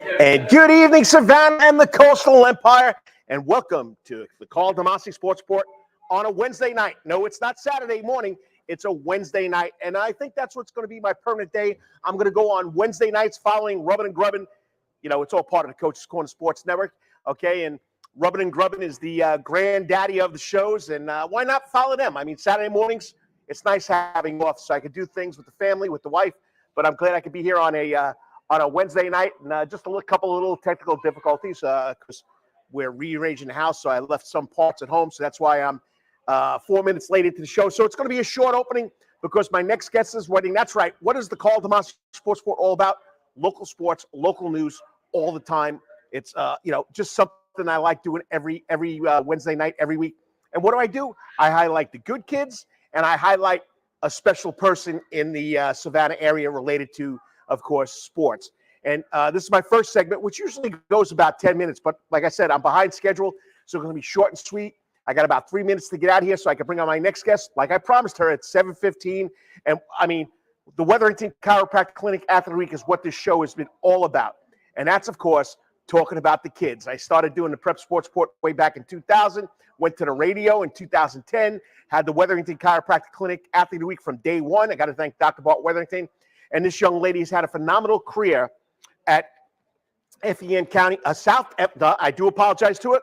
And good evening, Savannah and the Coastal Empire, and welcome to the Karl DeMasi Sports Report on a Wednesday night. No, it's not Saturday morning. It's a Wednesday night, and I think that's what's going to be my permanent day. I'm going to go on Wednesday nights following Rubbin' and Grubbin'. You know, it's all part of the Coach's Corner Sports Network, okay? And Rubbin' and Grubbin' is the granddaddy of the shows, and why not follow them? I mean, Saturday mornings, it's nice having off so I could do things with the family, with the wife, but I'm glad I could be here on a Wednesday night, and just a couple of little technical difficulties because we're rearranging the house, so I left some parts at home, so that's why I'm 4 minutes late into the show. So it's going to be a short opening because my next guest is waiting. That's right. What is the Karl DeMasi Sports Report all about? Local sports, local news, all the time. It's just something I like doing every Wednesday night, every week. And what do? I highlight the good kids, and I highlight a special person in the Savannah area related to, of course, sports. And this is my first segment, which usually goes about 10 minutes. But like I said, I'm behind schedule, so it's going to be short and sweet. I got about 3 minutes to get out of here so I can bring on my next guest. Like I promised her at 7:15. And, I mean, the Wetherington Chiropractic Athlete Week is what this show has been all about. And that's, of course, talking about the kids. I started doing the Prep Sports Report way back in 2000, went to the radio in 2010, had the Wetherington Chiropractic Athlete Week from day one. I got to thank Dr. Bart Wetherington. And this young lady has had a phenomenal career at Effingham County, I do apologize to it,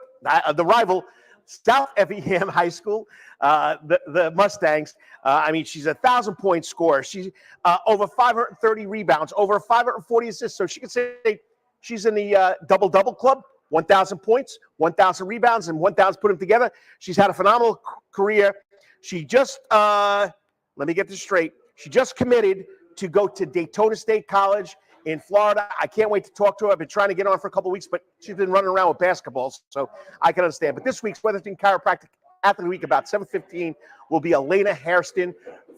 the rival, South Effingham High School, the Mustangs. I mean, she's a 1,000-point scorer. She's over 530 rebounds, over 540 assists. So she could say she's in the double-double club, 1,000 points, 1,000 rebounds, and 1,000 put them together. She's had a phenomenal career. She just, let me get this straight, she just committed to go to Daytona State College in Florida. I can't wait to talk to her. I've been trying to get on for a couple of weeks, but she's been running around with basketballs, so I can understand. But this week's Wetherington Chiropractic Athlete Week, about 7:15, will be Elena Hairston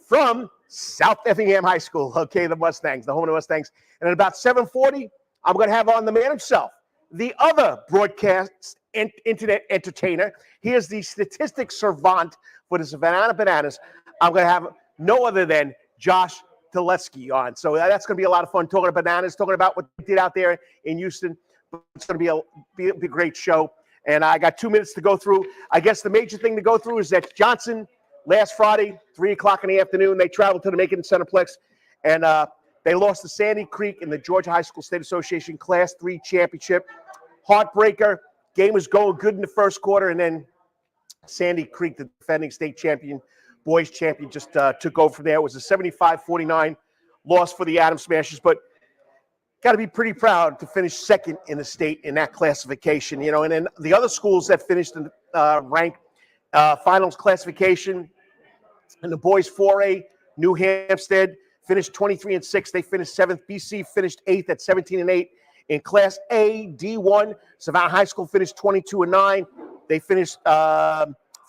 from South Effingham High School, okay, the Mustangs, the home of the Mustangs. And at about 7:40, I'm going to have on the man himself, the other broadcast internet entertainer. He is the statistics savant for the Savannah Bananas. I'm going to have no other than Josh Talevski on. So that's going to be a lot of fun talking about bananas, talking about what we did out there in Houston. It's going to be a great show. And I got 2 minutes to go through. I guess the major thing to go through is that Johnson, last Friday, 3 o'clock in the afternoon, they traveled to the Macon Centerplex, and they lost to Sandy Creek in the Georgia High School State Association Class 3 Championship. Heartbreaker. Game was going good in the first quarter, and then Sandy Creek, the defending state champion, boys champion, just took over from there. It was a 75-49 loss for the Adams Smashers, but got to be pretty proud to finish second in the state in that classification, you know. And then the other schools that finished in rank finals classification in the boys 4A, New Hampstead finished 23-6. They finished 7th. BC finished 8th at 17-8. In Class A, D1, Savannah High School finished 22-9. They finished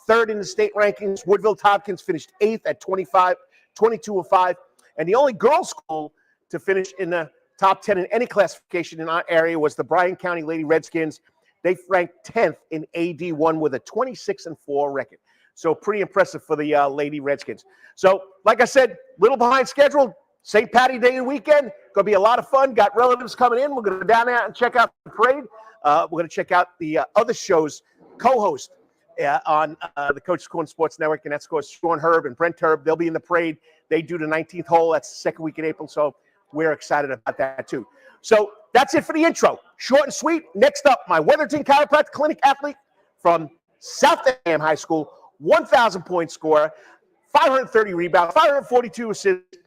third in the state rankings. Woodville Tompkins finished 8th at 22-5. And the only girls' school to finish in the top 10 in any classification in our area was the Bryan County Lady Redskins. They ranked 10th in AD1 with a 26-4 record. So pretty impressive for the Lady Redskins. So, like I said, little behind schedule. St. Patty Day weekend. Going to be a lot of fun. Got relatives coming in. We're going to go down there and check out the parade. We're going to check out the other shows co-host on the Coach's Corner Sports Network, and that's, of course, Sean Herb and Brent Herb. They'll be in the parade. They do the 19th hole. That's the second week in April, so we're excited about that, too. So that's it for the intro. Short and sweet. Next up, my Wetherington Chiropractic Athlete from South Effingham High School, 1,000-point scorer, 530 rebounds, 542 assists.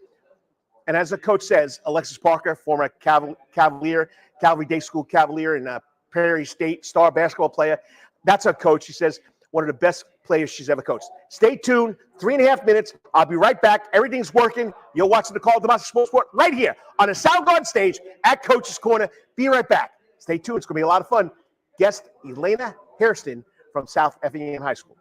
And as the coach says, Alexis Parker, former Cavalier, Calvary Day School Cavalier and Prairie State star basketball player. That's her coach. She says one of the best players she's ever coached. Stay tuned. 3.5 minutes. I'll be right back. Everything's working. You're watching the Karl DeMasi Sports Report right here on the Soundgarden stage at Coach's Corner. Be right back. Stay tuned. It's going to be a lot of fun. Guest Elena Hairston from South Effingham High School.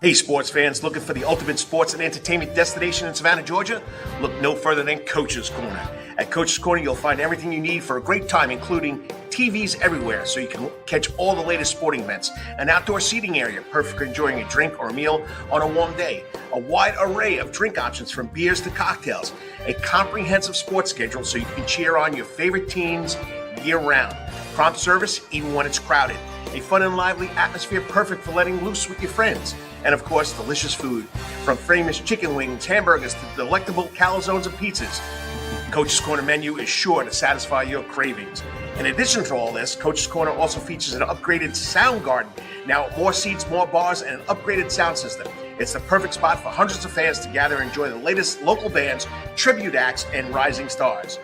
Hey, sports fans, looking for the ultimate sports and entertainment destination in Savannah, Georgia? Look no further than Coach's Corner. At Coach's Corner, you'll find everything you need for a great time, including TVs everywhere so you can catch all the latest sporting events, an outdoor seating area, perfect for enjoying a drink or a meal on a warm day, a wide array of drink options from beers to cocktails, a comprehensive sports schedule so you can cheer on your favorite teams year-round, prompt service even when it's crowded, a fun and lively atmosphere perfect for letting loose with your friends, and of course, delicious food, from famous chicken wings, hamburgers, to delectable calzones and pizzas. Coach's Corner menu is sure to satisfy your cravings. In addition to all this, Coach's Corner also features an upgraded sound garden. Now, more seats, more bars, and an upgraded sound system. It's the perfect spot for hundreds of fans to gather and enjoy the latest local bands, tribute acts, and rising stars.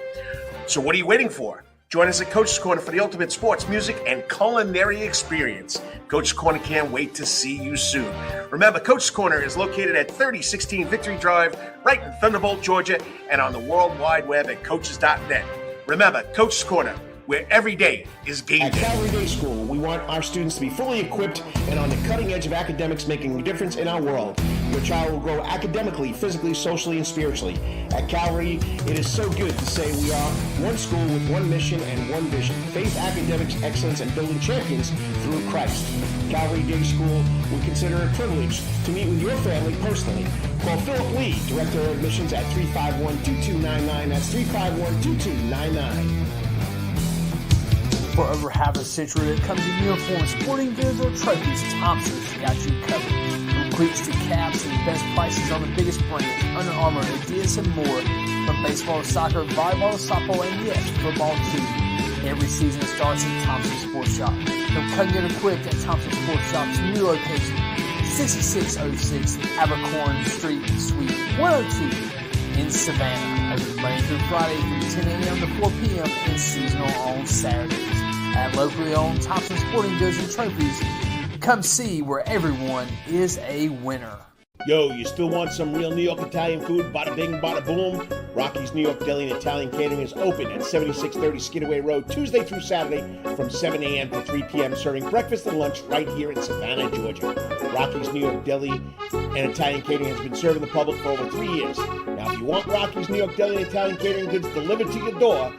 So what are you waiting for? Join us at Coach's Corner for the ultimate sports, music, and culinary experience. Coach's Corner can't wait to see you soon. Remember, Coach's Corner is located at 3016 Victory Drive, right in Thunderbolt, Georgia, and on the World Wide Web at coaches.net. Remember, Coach's Corner, where every day is game day. At Calvary Day School, we want our students to be fully equipped and on the cutting edge of academics, making a difference in our world. Your child will grow academically, physically, socially, and spiritually. At Calvary, it is so good to say we are one school with one mission and one vision: faith, academics, excellence, and building champions through Christ. Calvary Day School will consider it a privilege to meet with your family personally. Call Philip Lee, Director of Admissions, at 351-2299. That's 351-2299. For over half a century, when it comes to uniforms, sporting goods, or trophies, Thompson's got you covered. From cleats to caps and best prices on the biggest brands, Under Armour, Adidas, and more. From baseball to soccer, volleyball to softball, and yes, football too. Every season starts at Thompson Sports Shop. From come get equipped at Thompson Sports Shop's new location, 6606 Abercorn Street, Suite 102 in Savannah. Open Monday through Friday from 10 a.m. to 4 p.m. and seasonal on Saturdays. At locally owned Thompson Sporting Goods and Trophies, come see where everyone is a winner. Yo, you still want some real New York Italian food? Bada bing, bada boom. Rocky's New York Deli and Italian Catering is open at 7630 Skidaway Road, Tuesday through Saturday from 7 a.m. to 3 p.m., serving breakfast and lunch right here in Savannah, Georgia. Rocky's New York Deli and Italian Catering has been serving the public for over 3 years. Now, if you want Rocky's New York Deli and Italian Catering goods delivered to your door,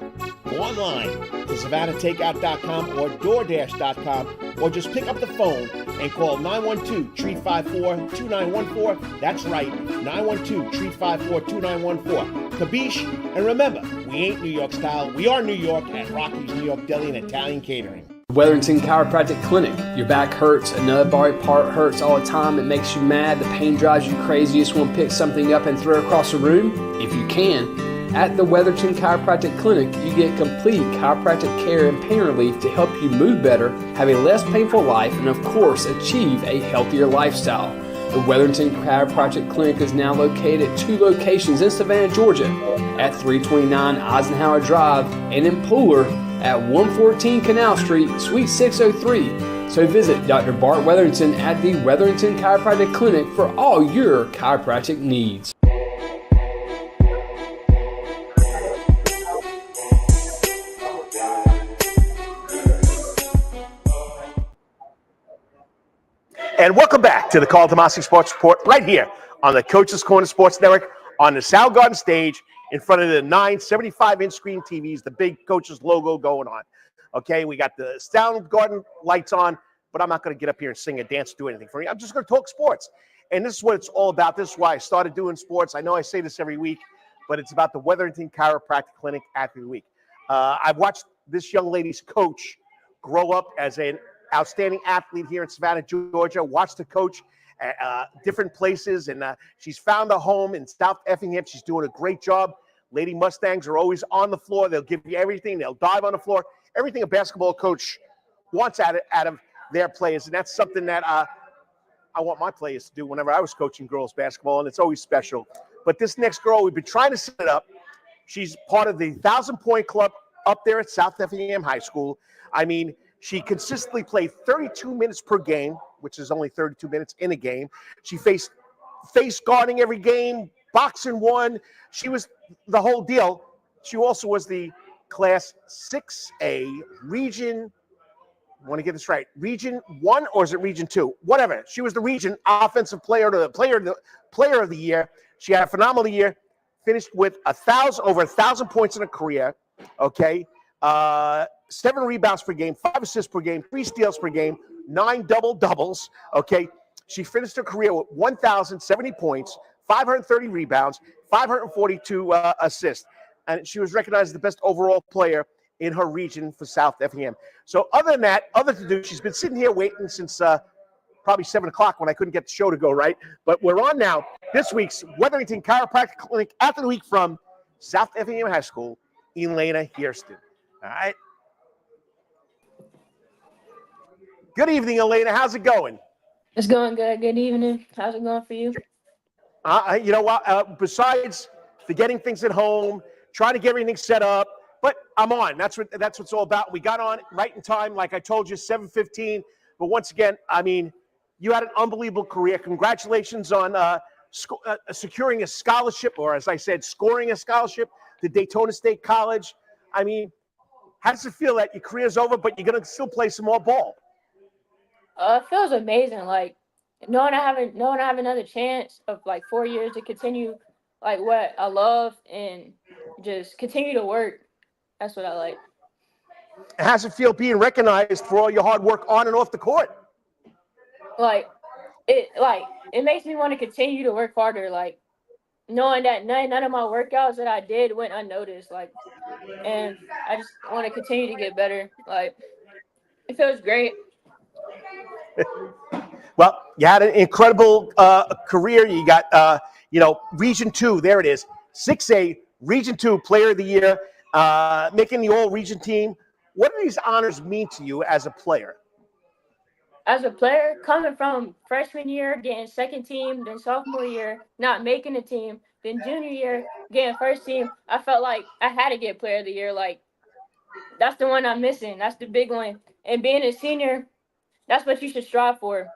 go online to SavannahTakeout.com or DoorDash.com, or just pick up the phone and call 912-354-2914. That's right, 912-354-2914. Kabish, and remember, we ain't New York style. We are New York at Rocky's New York Deli and Italian Catering. Wetherington Chiropractic Clinic. Your back hurts, another body part hurts all the time. It makes you mad. The pain drives you crazy. You just want to pick something up and throw it across the room, if you can. At the Wetherington Chiropractic Clinic, you get complete chiropractic care and pain relief to help you move better, have a less painful life, and of course, achieve a healthier lifestyle. The Wetherington Chiropractic Clinic is now located at 2 locations in Savannah, Georgia, at 329 Eisenhower Drive and in Pooler at 114 Canal Street, Suite 603. So visit Dr. Bart Wetherington at the Wetherington Chiropractic Clinic for all your chiropractic needs. And welcome back to the Karl DeMasi Sports Report right here on the Coach's Corner Sports Network on the Sound Garden stage in front of the 9 75-inch screen TVs, the big Coach's logo going on. Okay, we got the Sound Garden lights on, but I'm not going to get up here and sing or dance, do anything for you. I'm just going to talk sports. And this is what it's all about. This is why I started doing sports. I know I say this every week, but it's about the Wetherington Chiropractic Clinic Athlete of the Week. I've watched this young lady's coach grow up as an outstanding athlete here in Savannah, Georgia. Watched the coach at different places, and she's found a home in South Effingham. She's doing a great job. Lady Mustangs are always on the floor. They'll give you everything. They'll dive on the floor. Everything a basketball coach wants out of their players, and that's something that I want my players to do whenever I was coaching girls basketball, and it's always special. But this next girl, we've been trying to set it up. She's part of the 1,000-point club up there at South Effingham High School. I mean, she consistently played 32 minutes per game, which is only 32 minutes in a game. She faced face guarding every game, boxing one. She was the whole deal. She also was the Class 6A Region, I want to get this right, Region 1 or is it Region 2? Whatever. She was the Region Offensive Player of the Year. She had a phenomenal year. finished with over 1,000 points in her career. Okay, 7 rebounds per game, 5 assists per game, 3 steals per game, 9 double-doubles. Okay, she finished her career with 1,070 points, 530 rebounds, 542 assists, and she was recognized as the best overall player in her region for South Effingham. So other than that, other to do, she's been sitting here waiting since probably 7 o'clock when I couldn't get the show to go right. But we're on now. This week's Wetherington Chiropractic Clinic Athlete of the Week from South Effingham High School, Elena Hairston. All right. Good evening, Elena. How's it going? It's going good. Good evening. How's it going for you? You know what? Besides the getting things at home, trying to get everything set up, but I'm on. That's what it's all about. We got on right in time, like I told you, 7:15. But once again, I mean, you had an unbelievable career. Congratulations on securing a scholarship, or as I said, scoring a scholarship to Daytona State College. I mean, how does it feel that your career's over, but you're going to still play some more ball? It feels amazing. Like knowing I have another chance of like 4 years to continue like what I love and just continue to work. That's what I like. How does it feel being recognized for all your hard work on and off the court? It makes me want to continue to work harder. Like knowing that none of my workouts that I did went unnoticed. Like, and I just want to continue to get better. Like, it feels great. Well, you had an incredible career. You got, Region 2, there it is. 6A, Region 2 Player of the Year, making the All-Region team. What do these honors mean to you as a player? As a player, coming from freshman year, getting second team, then sophomore year, not making the team, then junior year, getting first team, I felt like I had to get Player of the Year. Like, that's the one I'm missing. That's the big one. And being a senior, that's what you should strive for.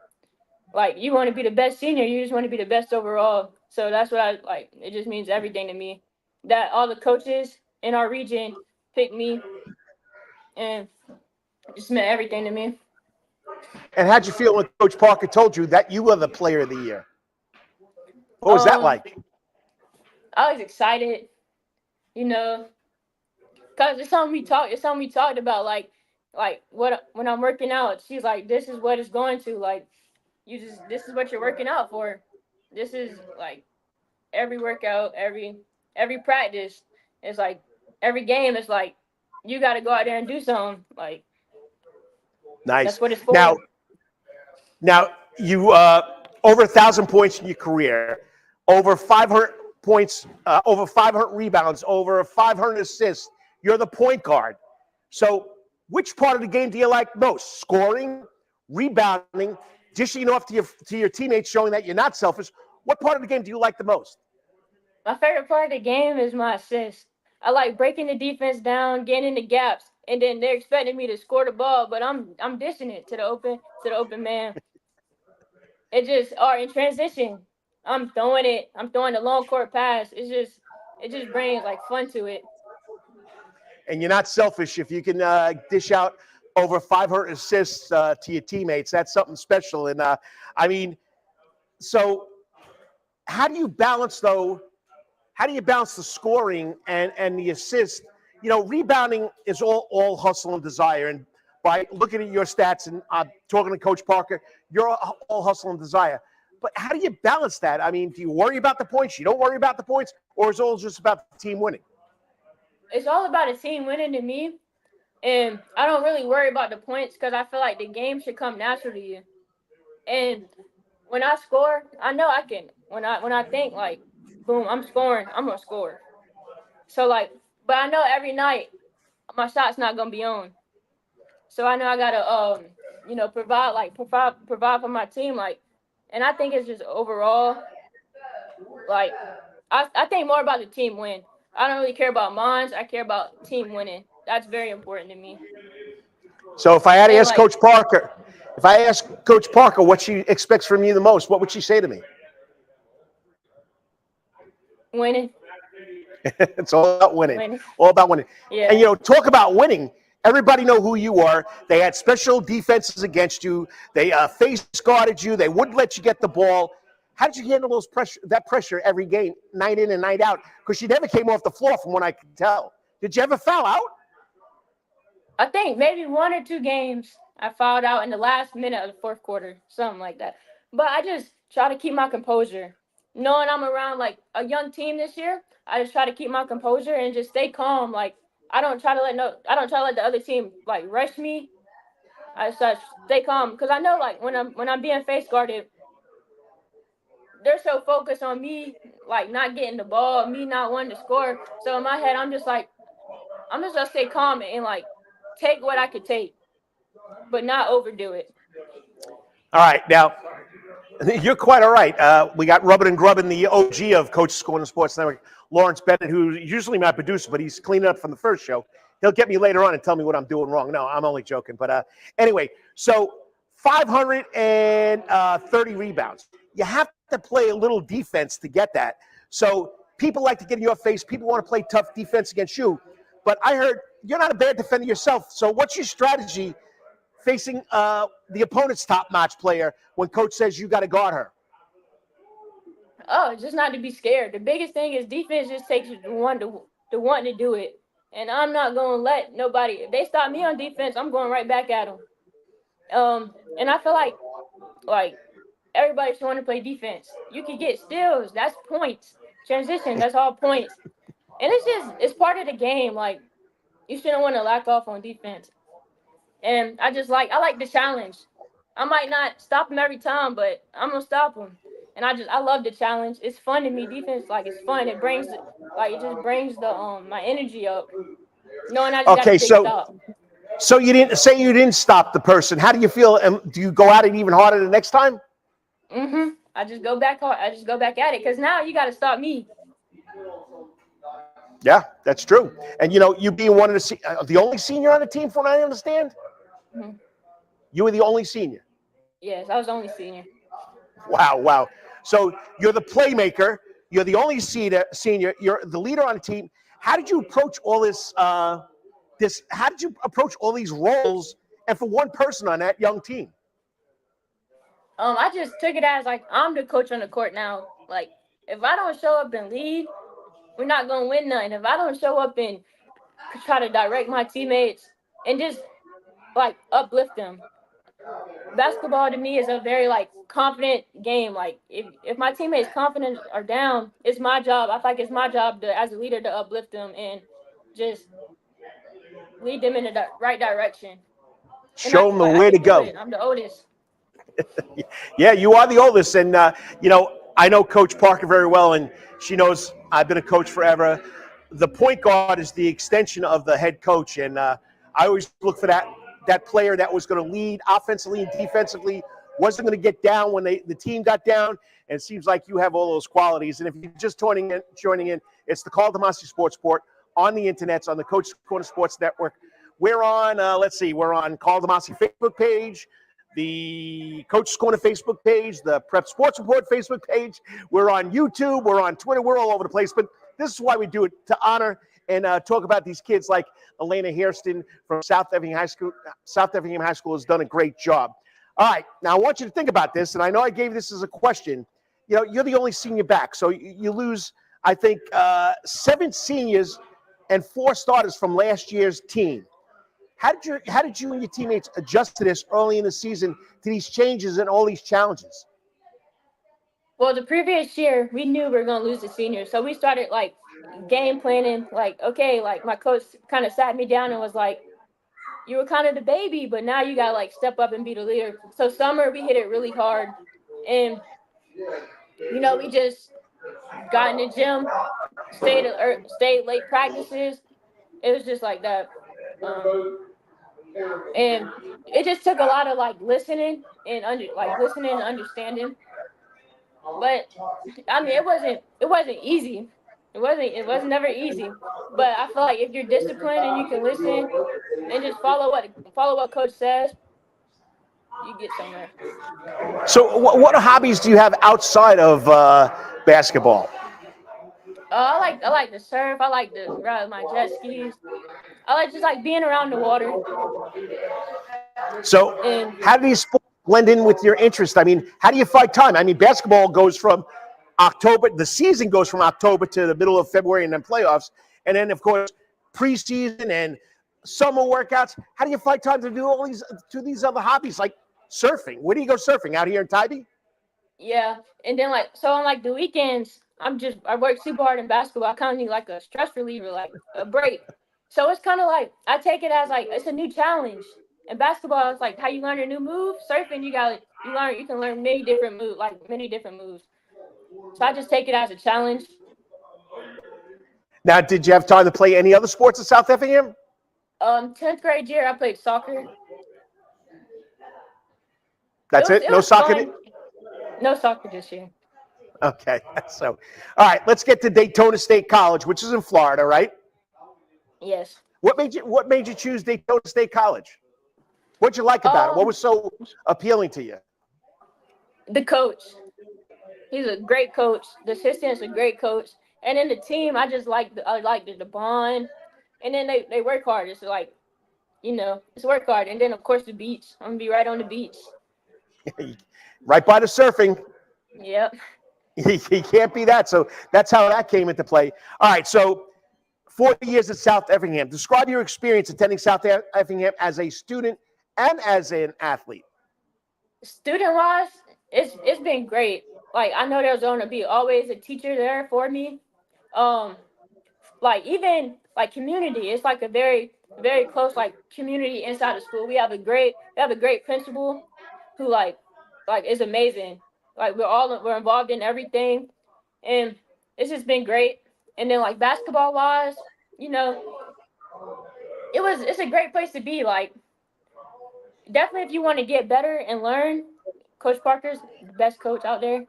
Like, you want to be the best senior. You just want to be the best overall. So that's what I like. It just means everything to me. That all the coaches in our region picked me, and it just meant everything to me. And how'd you feel when Coach Parker told you that you were the Player of the Year? What was that like? I was excited, because it's something we talked about. Like when I'm working out, she's like, "This is what it's going to. Like, this is what you're working out for. This is like every workout, every practice. It's like every game. It's like you got to go out there and do something. Like, nice. That's what it's for." Now you over 1,000 points in your career, over 500 points, over 500 rebounds, over 500 assists. You're the point guard. So which part of the game do you like most? Scoring, rebounding, dishing off to your teammates, showing that you're not selfish. What part of the game do you like the most? My favorite part of the game is my assist. I like breaking the defense down, getting in the gaps, and then they're expecting me to score the ball, but I'm dishing it to the open man. It just in transition. I'm throwing the long court pass. It just brings like fun to it. And you're not selfish if you can dish out over 500 assists to your teammates. That's something special. And so how do you balance though? How do you balance the scoring and the assist? Rebounding is all hustle and desire. And by looking at your stats and talking to Coach Parker, you're all hustle and desire. But how do you balance that? I mean, do you worry about the points? You don't worry about the points? Or is it all just about the team winning? It's all about a team winning to me. And I don't really worry about the points because I feel like the game should come natural to you. And when I score, I know I can. When I think like, boom, I'm scoring, I'm gonna score. So but I know every night my shot's not gonna be on. So I know I gotta provide for my team. And I think it's just overall, I think more about the team win. I don't really care about mine. I care about team winning. That's very important to me. So if I had to ask Coach Parker, what she expects from you the most, what would she say to me? Winning. It's all about winning. All about winning. Yeah. And, talk about winning. Everybody know who you are. They had special defenses against you. They face guarded you. They wouldn't let you get the ball. How did you handle that pressure every game, night in and night out? Because you never came off the floor from what I could tell. Did you ever foul out? I think maybe 1 or 2 games I fouled out in the last minute of the fourth quarter, something like that. But I just try to keep my composure. Knowing I'm around like a young team this year, I just try to keep my composure and just stay calm. Like I don't try to let the other team like rush me. I just stay calm because I know like when I'm being face guarded, they're so focused on me like not getting the ball, me not wanting to score. So in my head, I'm just gonna stay calm and like take what I could take, but not overdo it. All right, now you're quite all right. We got Rubbin' and Grubbin, the OG of Coaches Corner Sports Network, Lawrence Bennett, who's usually my producer, but he's cleaning up from the first show. He'll get me later on and tell me what I'm doing wrong. No, I'm only joking. But anyway, so 530 rebounds. You have to play a little defense to get that. So people like to get in your face. People want to play tough defense against you. But I heard you're not a bad defender yourself. So what's your strategy facing the opponent's top-notch player when coach says you got to guard her? Oh, just not to be scared. The biggest thing is defense just takes the one to do it. And I'm not going to let nobody, if they stop me on defense, I'm going right back at them. And I feel like everybody should want to play defense. You can get steals. That's points. Transition, that's all points. And it's part of the game. Like, you shouldn't want to lack off on defense. And I like the challenge. I might not stop him every time, but I'm going to stop him. And I love the challenge. It's fun to me. Defense, like, it's fun. It just brings the my energy up. Knowing I just got to stop. So you didn't stop the person. How do you feel? Do you go at it even harder the next time? I just go back hard. I just go back at it because now you got to stop me. Yeah, that's true. And you being one of the only senior on the team, from what I understand. Mm-hmm. You were the only senior. Yes, I was the only senior. Wow. So you're the playmaker. You're the only senior. You're the leader on the team. How did you approach all this? How did you approach all these roles and for one person on that young team? I just took it as like I'm the coach on the court now. Like if I don't show up and lead, we're not gonna win nothing. If I don't show up and try to direct my teammates and just like uplift them. Basketball to me is a very like confident game. Like if my teammates confident are down, it's my job. I feel like it's my job to, as a leader, to uplift them and just lead them in the right direction. Show them the way to go. I'm the oldest. Yeah, you are the oldest, and I know Coach Parker very well, and she knows I've been a coach forever. The point guard is the extension of the head coach, and I always look for that player that was going to lead offensively and defensively, wasn't going to get down when the team got down, and it seems like you have all those qualities. And if you're just joining in, it's the Karl DeMasi Sports Report on the internet, on the Coach's Corner Sports Network. We're on, we're on Karl DeMasi Facebook page, the Coach's Corner Facebook page, the Prep Sports Report Facebook page. We're on YouTube. We're on Twitter. We're all over the place. But this is why we do it, to honor and talk about these kids like Elena Hairston from South Effingham High School. South Effingham High School has done a great job. All right, now I want you to think about this, and I know I gave this as a question. You're the only senior back, so you lose, I think, 7 seniors and 4 starters from last year's team. How did you and your teammates adjust to this early in the season, to these changes and all these challenges? Well, the previous year, we knew we were going to lose the seniors. So we started, like, game planning. Like, okay, like, my coach kind of sat me down and was like, you were kind of the baby, but now you got to, like, step up and be the leader. So summer, we hit it really hard. And, we just got in the gym, stayed late practices. It was just like that. And it just took a lot of like listening and understanding. But I mean, it wasn't easy. It was never easy. But I feel like if you're disciplined and you can listen and just follow what coach says, you get somewhere. So, what hobbies do you have outside of basketball? I like to surf. I like to ride my jet skis. I like just like being around the water. So, how do these sports blend in with your interest? I mean, how do you find time? I mean, basketball goes from October, the season goes from October to the middle of February and then playoffs. And then, of course, preseason and summer workouts. How do you find time to do these other hobbies like surfing? Where do you go surfing? Out here in Tybee? Yeah, and then so on the weekends, I work super hard in basketball. I kind of need like a stress reliever, like a break. So it's kind of like I take it as like it's a new challenge. In basketball, it's like how you learn a new move. Surfing, you can learn many different moves. So I just take it as a challenge. Now, did you have time to play any other sports at South Effingham? 10th grade year, I played soccer. That's it? No soccer? Fun. No soccer this year. Okay. So, all right, let's get to Daytona State College, which is in Florida, right? Yes. What made you choose Daytona State College? What'd you like about it? What was so appealing to you? The coach. He's a great coach. The assistant's a great coach. And then the team, I like the bond. And then they work hard. It's like, it's work hard. And then, of course, the beach. I'm going to be right on the beach. Right by the surfing. Yep. You can't be that. So that's how that came into play. All right, so 4 years at South Effingham. Describe your experience attending South Effingham as a student and as an athlete. Student-wise, it's been great. Like, I know there's going to be always a teacher there for me. Even community, it's like a very, very close community inside the school. We have a great principal who like is amazing. Like we're involved in everything, and it's just been great. And then basketball wise, it's a great place to be. Like, definitely if you want to get better and learn, Coach Parker's the best coach out there.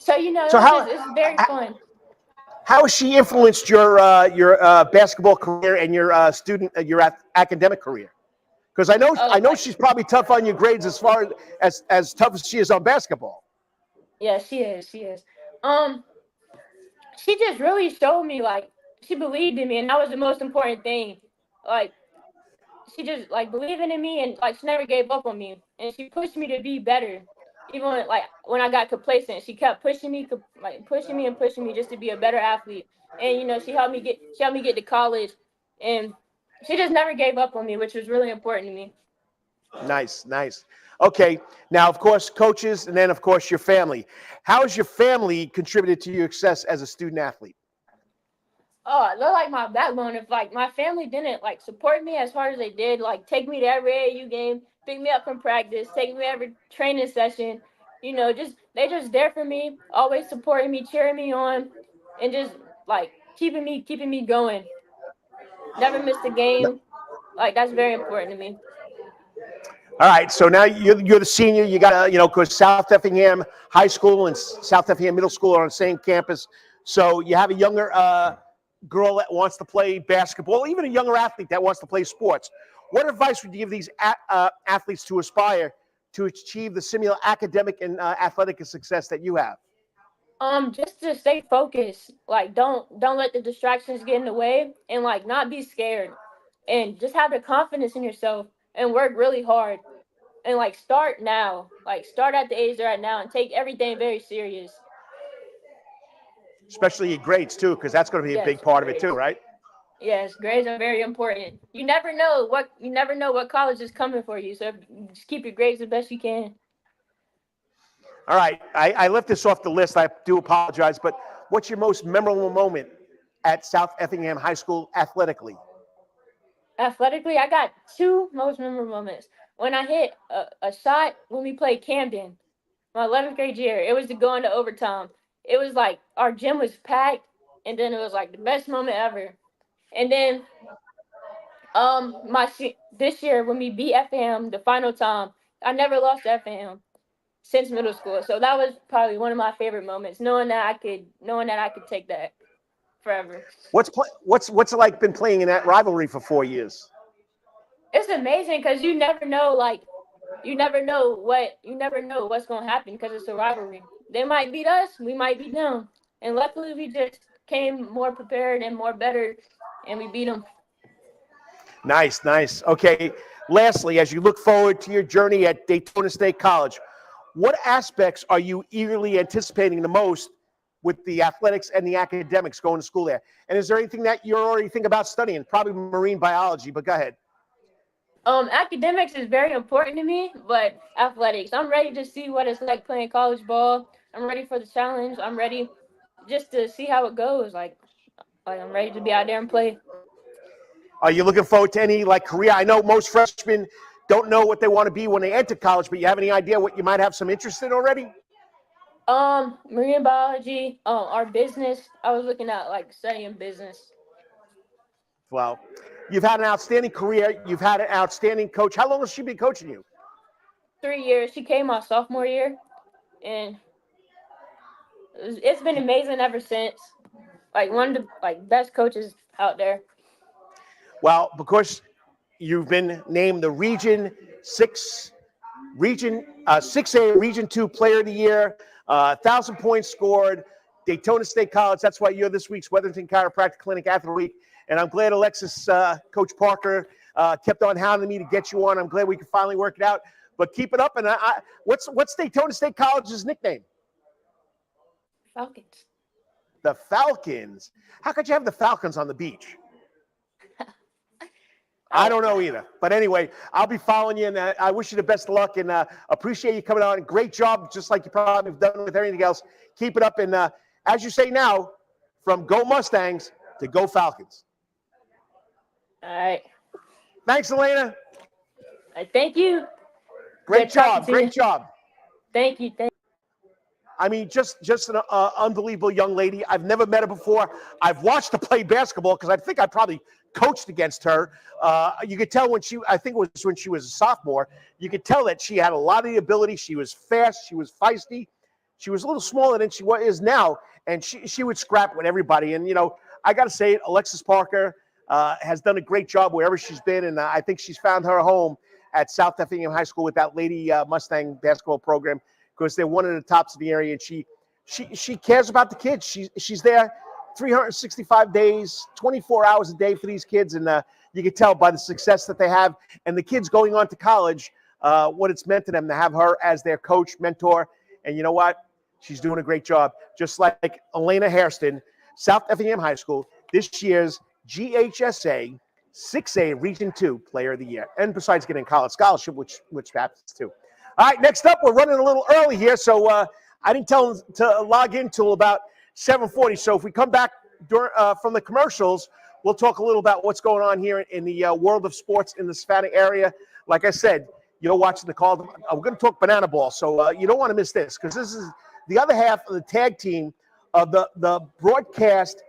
It's very fun. How has she influenced your basketball career and your academic career? Because I know she's probably tough on your grades as far as tough as she is on basketball. Yeah, she is. She is. She just really showed me she believed in me, and that was the most important thing. She just believing in me, and she never gave up on me, and she pushed me to be better. Even when I got complacent, she kept pushing me just to be a better athlete. And she helped me get to college, and she just never gave up on me, which was really important to me. Nice. Okay, now of course coaches, and then of course your family. How has your family contributed to your success as a student athlete? Oh, they're like my backbone. If my family didn't support me as hard as they did, take me to every AAU game, pick me up from practice, take me to every training session, they just there for me, always supporting me, cheering me on, and just keeping me going. Never missed a game. That's very important to me. All right, so now you're the senior. You got because South Effingham High School and South Effingham Middle School are on the same campus. So you have a younger girl that wants to play basketball, even a younger athlete that wants to play sports. What advice would you give these athletes to aspire to achieve the similar academic and athletic success that you have? Just to stay focused. Don't let the distractions get in the way, and not be scared, and just have the confidence in yourself and work really hard, and start now. Start at the age they're at now and take everything very serious. Especially your grades too, because that's going to be a big part of it too, right? Yes, grades are very important. You never know what college is coming for you, so just keep your grades the best you can. All right, I left this off the list. I do apologize, but what's your most memorable moment at South Effingham High School athletically? Athletically, I got two most memorable moments. When I hit a shot when we played Camden, my 11th grade year, it was to go into overtime. It was our gym was packed, and then it was the best moment ever. And then this year when we beat Effingham the final time, I never lost to Effingham since middle school. So that was probably one of my favorite moments, knowing that I could take that forever. What's it like been playing in that rivalry for 4 years? It's amazing because you never know what's going to happen because it's a rivalry. They might beat us, we might beat them. And luckily we just came more prepared and more better, and we beat them. Nice. Okay. lastly, as you look forward to your journey at Daytona State College, what aspects are you eagerly anticipating the most with the athletics and the academics going to school there? And is there anything that you're already thinking about studying? Probably marine biology, but go ahead. Academics is very important to me, but athletics, I'm ready to see what it's like playing college ball. I'm ready for the challenge. I'm ready just to see how it goes. Like I'm ready to be out there and play. Are you looking forward to any career? I know most freshmen don't know what they want to be when they enter college, but you have any idea what you might have some interest in already? Marine biology, our business. I was looking at studying business. Well, you've had an outstanding career. You've had an outstanding coach. How long has she been coaching you? 3 years. She came my sophomore year, and it's been amazing ever since. One of the best coaches out there. Well, because you've been named the Region 6A, Region 2 Player of the Year, 1,000 points scored, Daytona State College. That's why you're this week's Wetherington Chiropractic Clinic Athlete. And I'm glad Alexis, Coach Parker, kept on hounding me to get you on. I'm glad we could finally work it out. But keep it up. And what's Daytona State College's nickname? Falcons. The Falcons. How could you have the Falcons on the beach? I don't know either. But anyway, I'll be following you, and I wish you the best of luck, and appreciate you coming on. Great job, just like you probably have done with everything else. Keep it up. And as you say now, from Go Mustangs to Go Falcons. All right. Thanks, Elena. Thank you. Great job. Great job. Thank you. I mean, just an unbelievable young lady. I've never met her before. I've watched her play basketball because I think I probably coached against her. You could tell when I think it was when she was a sophomore, you could tell that she had a lot of the ability. She was fast. She was feisty. She was a little smaller than she is now, and she would scrap with everybody. And, I got to say it, Alexis Parker has done a great job wherever she's been, and I think she's found her home at South Effingham High School with that Lady Mustang basketball program, because they're one of the tops of the area, and she cares about the kids. She's there 365 days, 24 hours a day for these kids, and you can tell by the success that they have, and the kids going on to college, what it's meant to them to have her as their coach, mentor, and you know what? She's doing a great job. Just like Elena Hairston, South Effingham High School, this year's GHSA 6A Region 2 Player of the Year, and besides getting a college scholarship, which happens too. All right, next up, we're running a little early here, so I didn't tell them to log in till about 7:40. So if we come back from the commercials, we'll talk a little about what's going on here in the world of sports in the Savannah area. Like I said, you're watching the call. We're going to talk Bananabal, so you don't want to miss this, because this is the other half of the tag team of the broadcast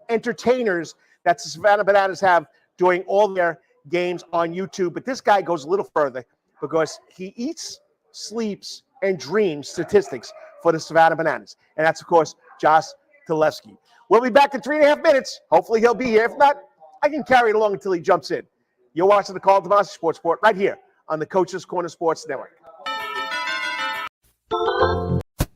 entertainers that the Savannah Bananas have doing all their games on YouTube. But this guy goes a little further, because he eats, sleeps, and dreams statistics for the Savannah Bananas. And that's, of course, Josh Talevski. We'll be back in 3.5 minutes. Hopefully he'll be here. If not, I can carry it along until he jumps in. You're watching the Karl DeMasi Sports Report right here on the Coach's Corner Sports Network.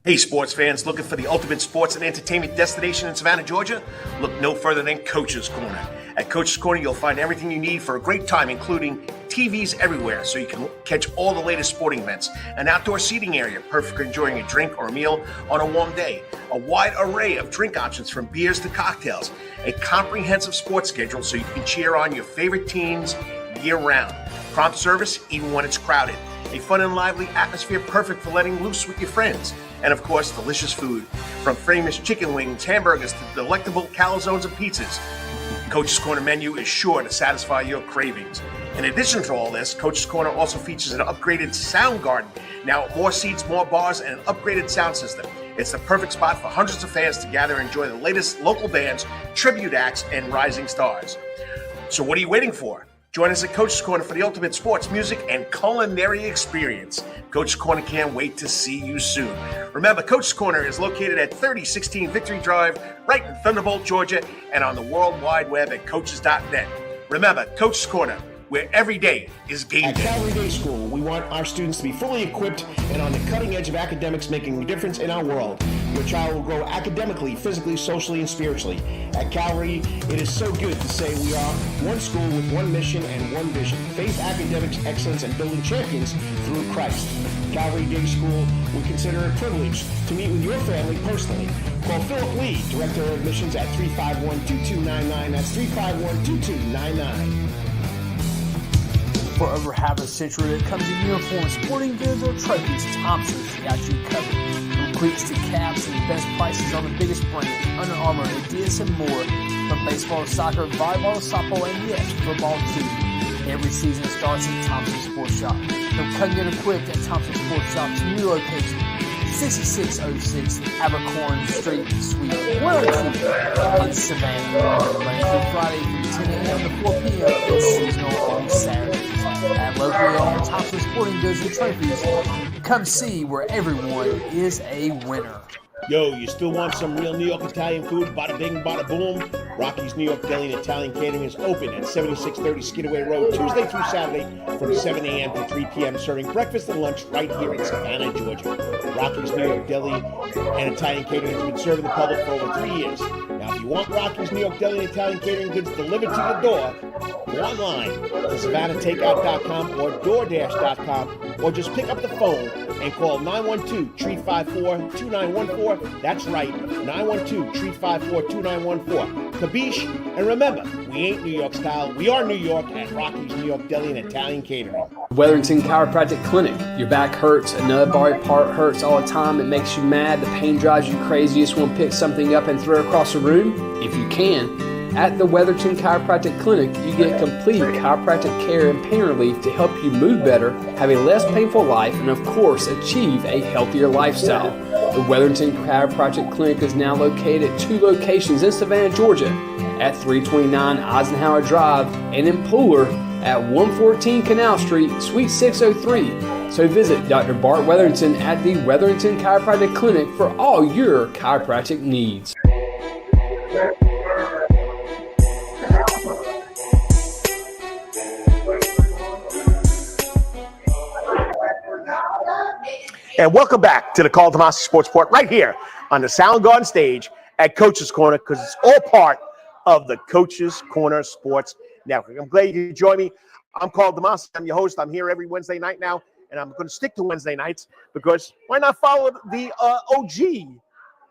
Hey, sports fans, looking for the ultimate sports and entertainment destination in Savannah, Georgia? Look no further than Coach's Corner. At Coach's Corner, you'll find everything you need for a great time, including TVs everywhere, so you can catch all the latest sporting events, an outdoor seating area, perfect for enjoying a drink or a meal on a warm day, a wide array of drink options from beers to cocktails, a comprehensive sports schedule so you can cheer on your favorite teams year-round, prompt service even when it's crowded, a fun and lively atmosphere perfect for letting loose with your friends, and of course, delicious food, from famous chicken wings, hamburgers, to delectable calzones and pizzas. Coach's Corner menu is sure to satisfy your cravings. In addition to all this, Coach's Corner also features an upgraded sound garden, now with more seats, more bars, and an upgraded sound system. It's the perfect spot for hundreds of fans to gather and enjoy the latest local bands, tribute acts, and rising stars. So what are you waiting for? Join us at Coach's Corner for the ultimate sports, music, and culinary experience. Coach's Corner can't wait to see you soon. Remember, Coach's Corner is located at 3016 Victory Drive, right in Thunderbolt, Georgia, and on the World Wide Web at coaches.net. Remember, Coach's Corner, where every day is game day. At Calvary Day School, we want our students to be fully equipped and on the cutting edge of academics, making a difference in our world. Your child will grow academically, physically, socially, and spiritually. At Calvary, it is so good to say we are one school with one mission and one vision: faith, academics, excellence, and building champions through Christ. Calvary Day School, we consider it a privilege to meet with your family personally. Call Philip Lee, Director of Admissions, at 351-2299. That's 351-2299. For over half a century, it comes in uniforms, sporting goods, or trophies, Thompson's got you covered. From cleats to caps and the best prices on the biggest brands, Under Armour, Adidas, and more. From baseball to soccer, volleyball to softball, and yes, football too. Every season starts at Thompson Sports Shop. Come get equipped at Thompson Sports Shop's new location, 6606 Abercorn Street, Suite 102 in Savannah. Monday through Friday from 10 a.m. to 4 p.m. and seasonal on Saturdays. At locally owned Thompson Sporting Goods and Trophies, come see where everyone is a winner. Yo, you still want some real New York Italian food? Bada bing, bada boom. Rocky's New York Deli and Italian Catering is open at 7630 Skidaway Road, Tuesday through Saturday from 7 a.m. to 3 p.m., serving breakfast and lunch right here in Savannah, Georgia. Rocky's New York Deli and Italian Catering has been serving the public for over 3 years. Now, if you want Rocky's New York Deli and Italian Catering goods delivered to your door, go online to SavannahTakeout.com or DoorDash.com, or just pick up the phone and call 912-354-2914. That's right, 912-354-2914. Kabish, and remember, we ain't New York style, we are New York at Rocky's New York Deli and Italian Catering. Wetherington Chiropractic Clinic. Your back hurts, another body part hurts all the time, it makes you mad, the pain drives you crazy, you just want to pick something up and throw it across the room? If you can, at the Wetherington Chiropractic Clinic, you get complete chiropractic care and pain relief to help you move better, have a less painful life, and of course, achieve a healthier lifestyle. The Wetherington Chiropractic Clinic is now located at 2 locations in Savannah, Georgia, at 329 Eisenhower Drive and in Pooler at 114 Canal Street, Suite 603. So visit Dr. Bart Wetherington at the Wetherington Chiropractic Clinic for all your chiropractic needs. And welcome back to the Karl DeMasi Sports Report right here on the Soundgarden stage at Coach's Corner, because it's all part of the Coach's Corner Sports Network. I'm glad you could join me. I'm Karl DeMasi. I'm your host. I'm here every Wednesday night now, and I'm going to stick to Wednesday nights because why not follow the OG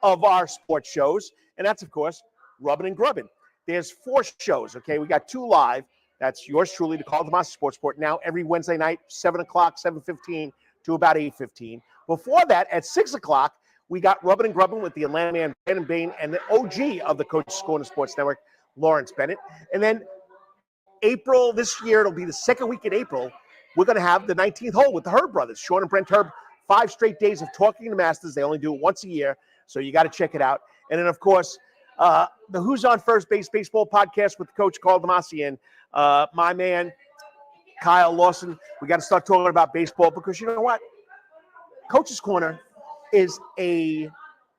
of our sports shows? And that's, of course, Rubbin' and Grubbin'. There's 4 shows, okay? We got 2 live. That's yours truly, the Karl DeMasi Sports Report, now every Wednesday night, 7 o'clock, 7:15 to about 8:15. Before that, at 6 o'clock, we got Rubbin' and Grubbin' with the Atlanta man, Brandon Bain, and the OG of the Coach's Corner Sports Network, Lawrence Bennett. And then April, this year, it'll be the second week in April, we're going to have the 19th hole with the Herb brothers, Sean and Brent Herb, 5 straight days of talking to masters. They only do it once a year, so you got to check it out. And then, of course, the Who's on First Base Baseball podcast with Coach Karl DeMasi and my man, Kyle Lawson. We got to start talking about baseball because you know what? Coach's Corner is a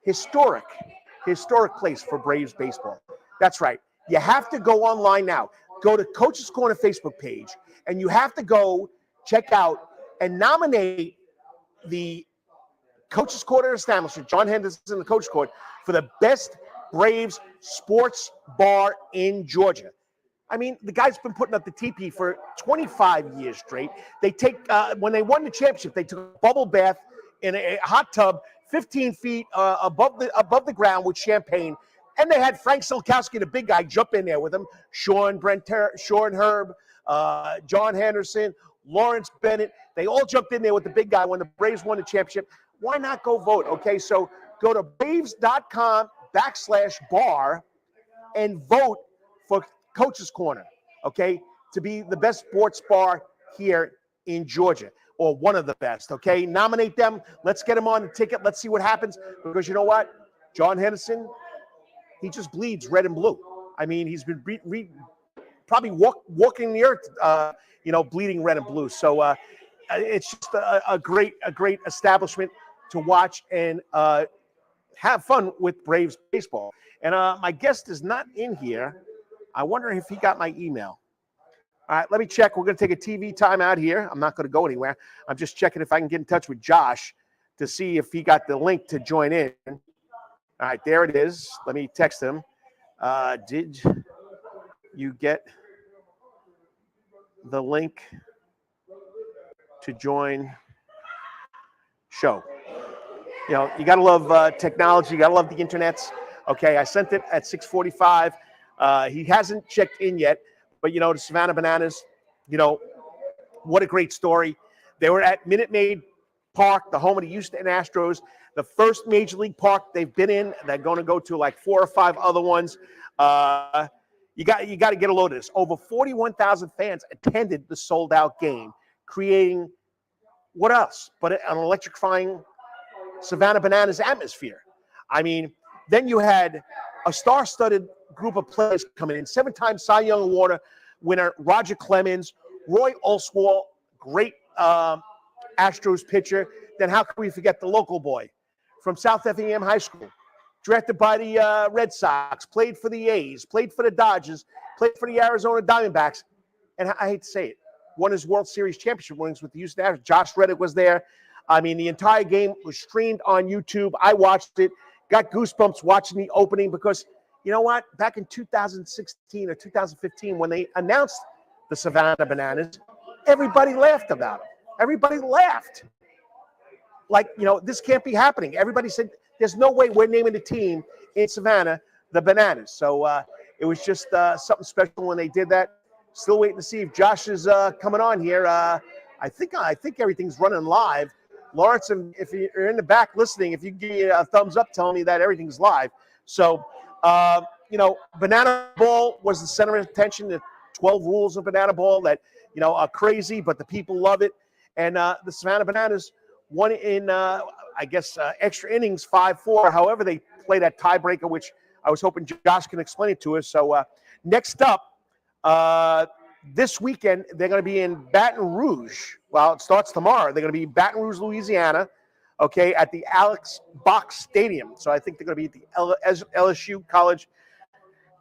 historic place for Braves baseball. That's right. You have to go online now. Go to Coach's Corner Facebook page, and you have to go check out and nominate the Coach's Corner establishment, John Henderson, the Coach's Corner, for the best Braves sports bar in Georgia. I mean, the guy's been putting up the teepee for 25 years straight. They take, when they won the championship, they took a bubble bath in a hot tub 15 feet above the ground with champagne. And they had Frank Silkowski, the big guy, jump in there with him. Sean Herb, John Henderson, Lawrence Bennett. They all jumped in there with the big guy when the Braves won the championship. Why not go vote? Okay, so go to Braves.com/bar and vote for Coach's Corner, okay, to be the best sports bar here in Georgia, or one of the best, okay? Nominate them. Let's get them on the ticket. Let's see what happens, because you know what? John Henderson, he just bleeds red and blue. I mean, he's been probably walking the earth, bleeding red and blue. So it's just a great establishment to watch and have fun with Braves baseball. And my guest is not in here. I wonder if he got my email. All right, let me check. We're going to take a TV timeout here. I'm not going to go anywhere. I'm just checking if I can get in touch with Josh to see if he got the link to join in. All right, there it is. Let me text him. Did you get the link to join show? You know, you got to love technology. You got to love the internets. Okay, I sent it at 6:45. He hasn't checked in yet, but, you know, the Savannah Bananas, you know, what a great story. They were at Minute Maid Park, the home of the Houston Astros, the first major league park they've been in. They're going to go to like 4 or 5 other ones. You got to get a load of this. Over 41,000 fans attended the sold-out game, creating what else but an electrifying Savannah Bananas atmosphere. I mean, then you had a star-studded group of players coming in. 7-time Cy Young Award winner Roger Clemens, Roy Oswalt, great Astros pitcher. Then how can we forget the local boy from South Effingham High School, drafted by the Red Sox, played for the A's, played for the Dodgers, played for the Arizona Diamondbacks, and I hate to say it, won his World Series championship winnings with the Houston Astros. Josh Reddick was there. I mean, the entire game was streamed on YouTube. I watched it, got goosebumps watching the opening because, you know what? Back in 2016 or 2015, when they announced the Savannah Bananas, everybody laughed about it. Everybody laughed. Like, you know, this can't be happening. Everybody said, there's no way we're naming the team in Savannah the Bananas. So it was just something special when they did that. Still waiting to see if Josh is coming on here. I think everything's running live. Lawrence, if you're in the back listening, if you give me a thumbs up telling me that everything's live. So, you know, Bananabal was the center of attention. The 12 rules of Bananabal that, you know, are crazy, but the people love it. And the Savannah Bananas won in, I guess, extra innings, 5-4. However, they played that tiebreaker, which I was hoping Josh can explain it to us. So next up, this weekend, they're going to be in Baton Rouge. Well, it starts tomorrow. They're going to be in Baton Rouge, Louisiana, okay, at the Alex Box Stadium. So I think they're going to be at the LSU College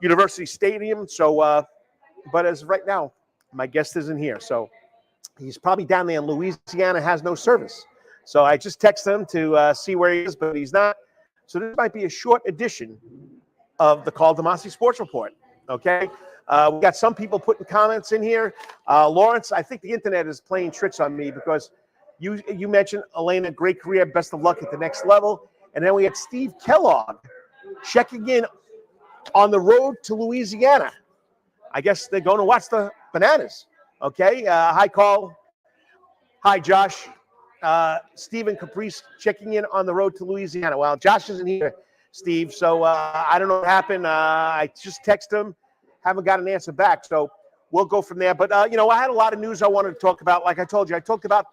University Stadium. So, but as of right now, my guest isn't here. So he's probably down there in Louisiana, has no service. So I just texted him to see where he is, but he's not. So this might be a short edition of the Karl DeMasi Sports Report, okay? We got some people putting comments in here. Lawrence, I think the internet is playing tricks on me because you mentioned Elena, great career, best of luck at the next level. And then we had Steve Kellogg checking in on the road to Louisiana. I guess they're going to watch the Bananas. Okay. Hi, Carl. Hi, Josh. Stephen Caprice checking in on the road to Louisiana. Well, Josh isn't here, Steve. So I don't know what happened. I just texted him. Haven't got an answer back. So we'll go from there. But, you know, I had a lot of news I wanted to talk about. Like I told you, I talked about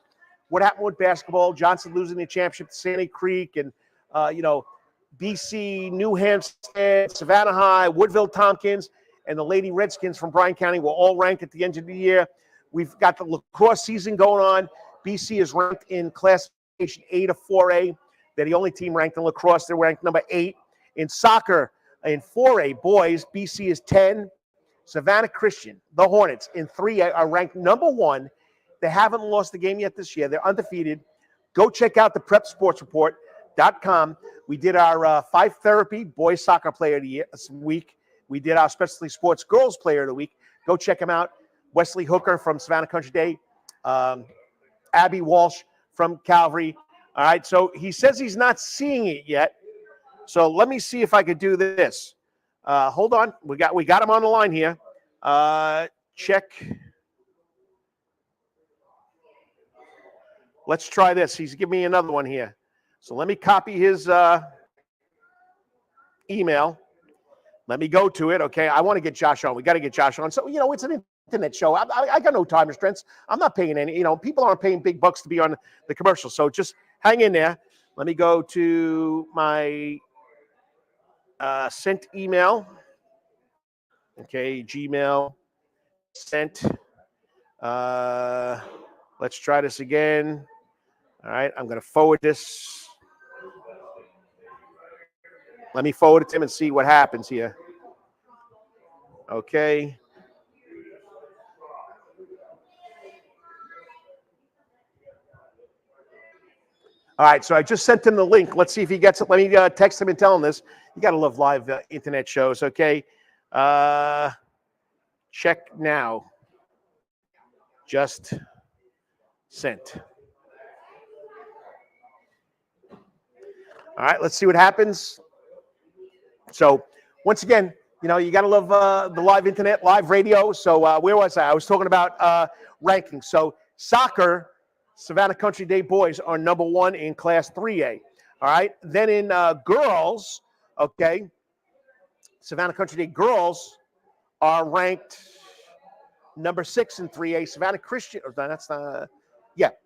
what happened with basketball, Johnson losing the championship to Sandy Creek, and, you know, BC, New Hampstead, Savannah High, Woodville Tompkins, and the Lady Redskins from Bryan County were all ranked at the end of the year. We've got the lacrosse season going on. BC is ranked in classification A to 4A. They're the only team ranked in lacrosse. They're ranked number 8. In soccer, in 4A, boys, BC is 10. Savannah Christian, the Hornets, in 3A are ranked number 1. They haven't lost a game yet this year. They're undefeated. Go check out the prepsportsreport.com. We did our Five Therapy Boys Soccer Player of the Year this week. We did our Specialty Sports Girls Player of the Week. Go check them out. Wesley Hooker from Savannah Country Day. Abby Walsh from Calvary. All right, so he says he's not seeing it yet. So let me see if I could do this. Hold on. We got him on the line here. Check. Let's try this. He's giving me another one here. So let me copy his email. Let me go to it. Okay, I want to get Josh on. We got to get Josh on. So, you know, it's an internet show. I got no time restraints. I'm not paying any. You know, people aren't paying big bucks to be on the commercial. So just hang in there. Let me go to my sent email. Okay, Gmail sent. Let's try this again. All right, I'm going to forward this. Let me forward it to him and see what happens here. Okay. All right, so I just sent him the link. Let's see if he gets it. Let me text him and tell him this. You got to love live internet shows, okay? Check now. Just sent. All right, let's see what happens. So, once again, you know, you got to love the live internet, live radio. So, where was I? I was talking about rankings. So, soccer, Savannah Country Day boys are number 1 in Class 3A. All right. Then in girls, okay, Savannah Country Day girls are ranked number 6 in 3A. Savannah Christian,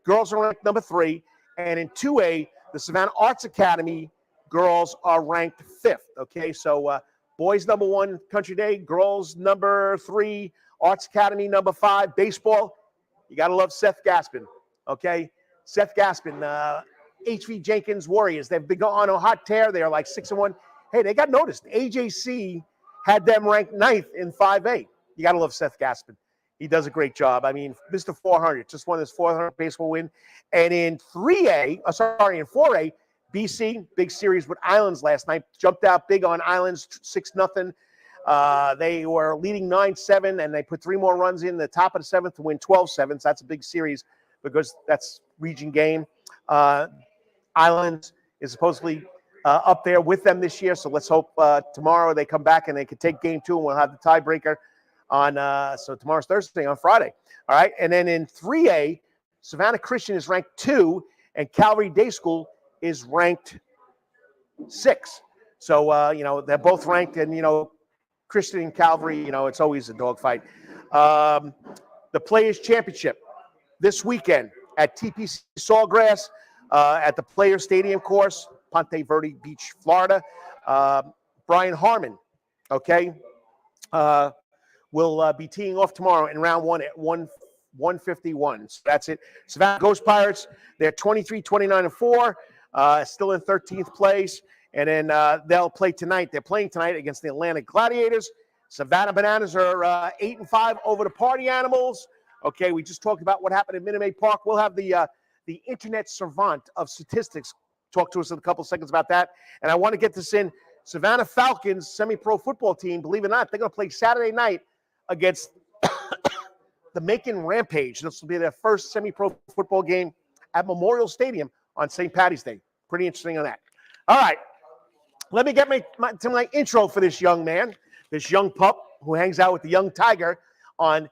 girls are ranked number 3. And in 2A, the Savannah Arts Academy girls are ranked 5th. Okay, so boys number 1, Country Day. Girls number 3, Arts Academy number 5. Baseball, you got to love Seth Gaspin. Okay, Seth Gaspin, HV Jenkins Warriors. They've been on a hot tear. They're like 6-1. Hey, they got noticed. AJC had them ranked 9th in 5A. You got to love Seth Gaspin. He does a great job. I mean, Mr. 400 just won his 400 baseball win. And in 4A, BC, big series with Islands last night. Jumped out big on Islands, 6-0. They were leading 9-7, and they put 3 more runs in the top of the 7th to win 12-7. So that's a big series because that's region game. Islands is supposedly up there with them this year. So let's hope tomorrow they come back and they can take game 2, and we'll have the tiebreaker on so tomorrow's Thursday, on Friday. All right. And then in 3A, Savannah Christian is ranked 2, and Calvary Day School is ranked 6. So, you know, they're both ranked, and, you know, Christian and Calvary, you know, it's always a dogfight. The Players Championship this weekend at TPC Sawgrass at the Players Stadium course, Ponte Verde Beach, Florida. Brian Harmon, okay, will be teeing off tomorrow in round 1 at 151. So that's it. Savannah Ghost Pirates, they're 23-29-4, still in 13th place. And then they'll play tonight. They're playing tonight against the Atlanta Gladiators. Savannah Bananas are 8-5 over the Party Animals. Okay, we just talked about what happened at Minute Maid Park. We'll have the internet savant of statistics talk to us in a couple seconds about that. And I want to get this in. Savannah Falcons semi-pro football team, believe it or not, they're going to play Saturday night against the Macon Rampage. This will be their first semi-pro football game at Memorial Stadium on St. Paddy's Day. Pretty interesting on that. All right. Let me get to my intro for this young man, this young pup who hangs out with the young tiger on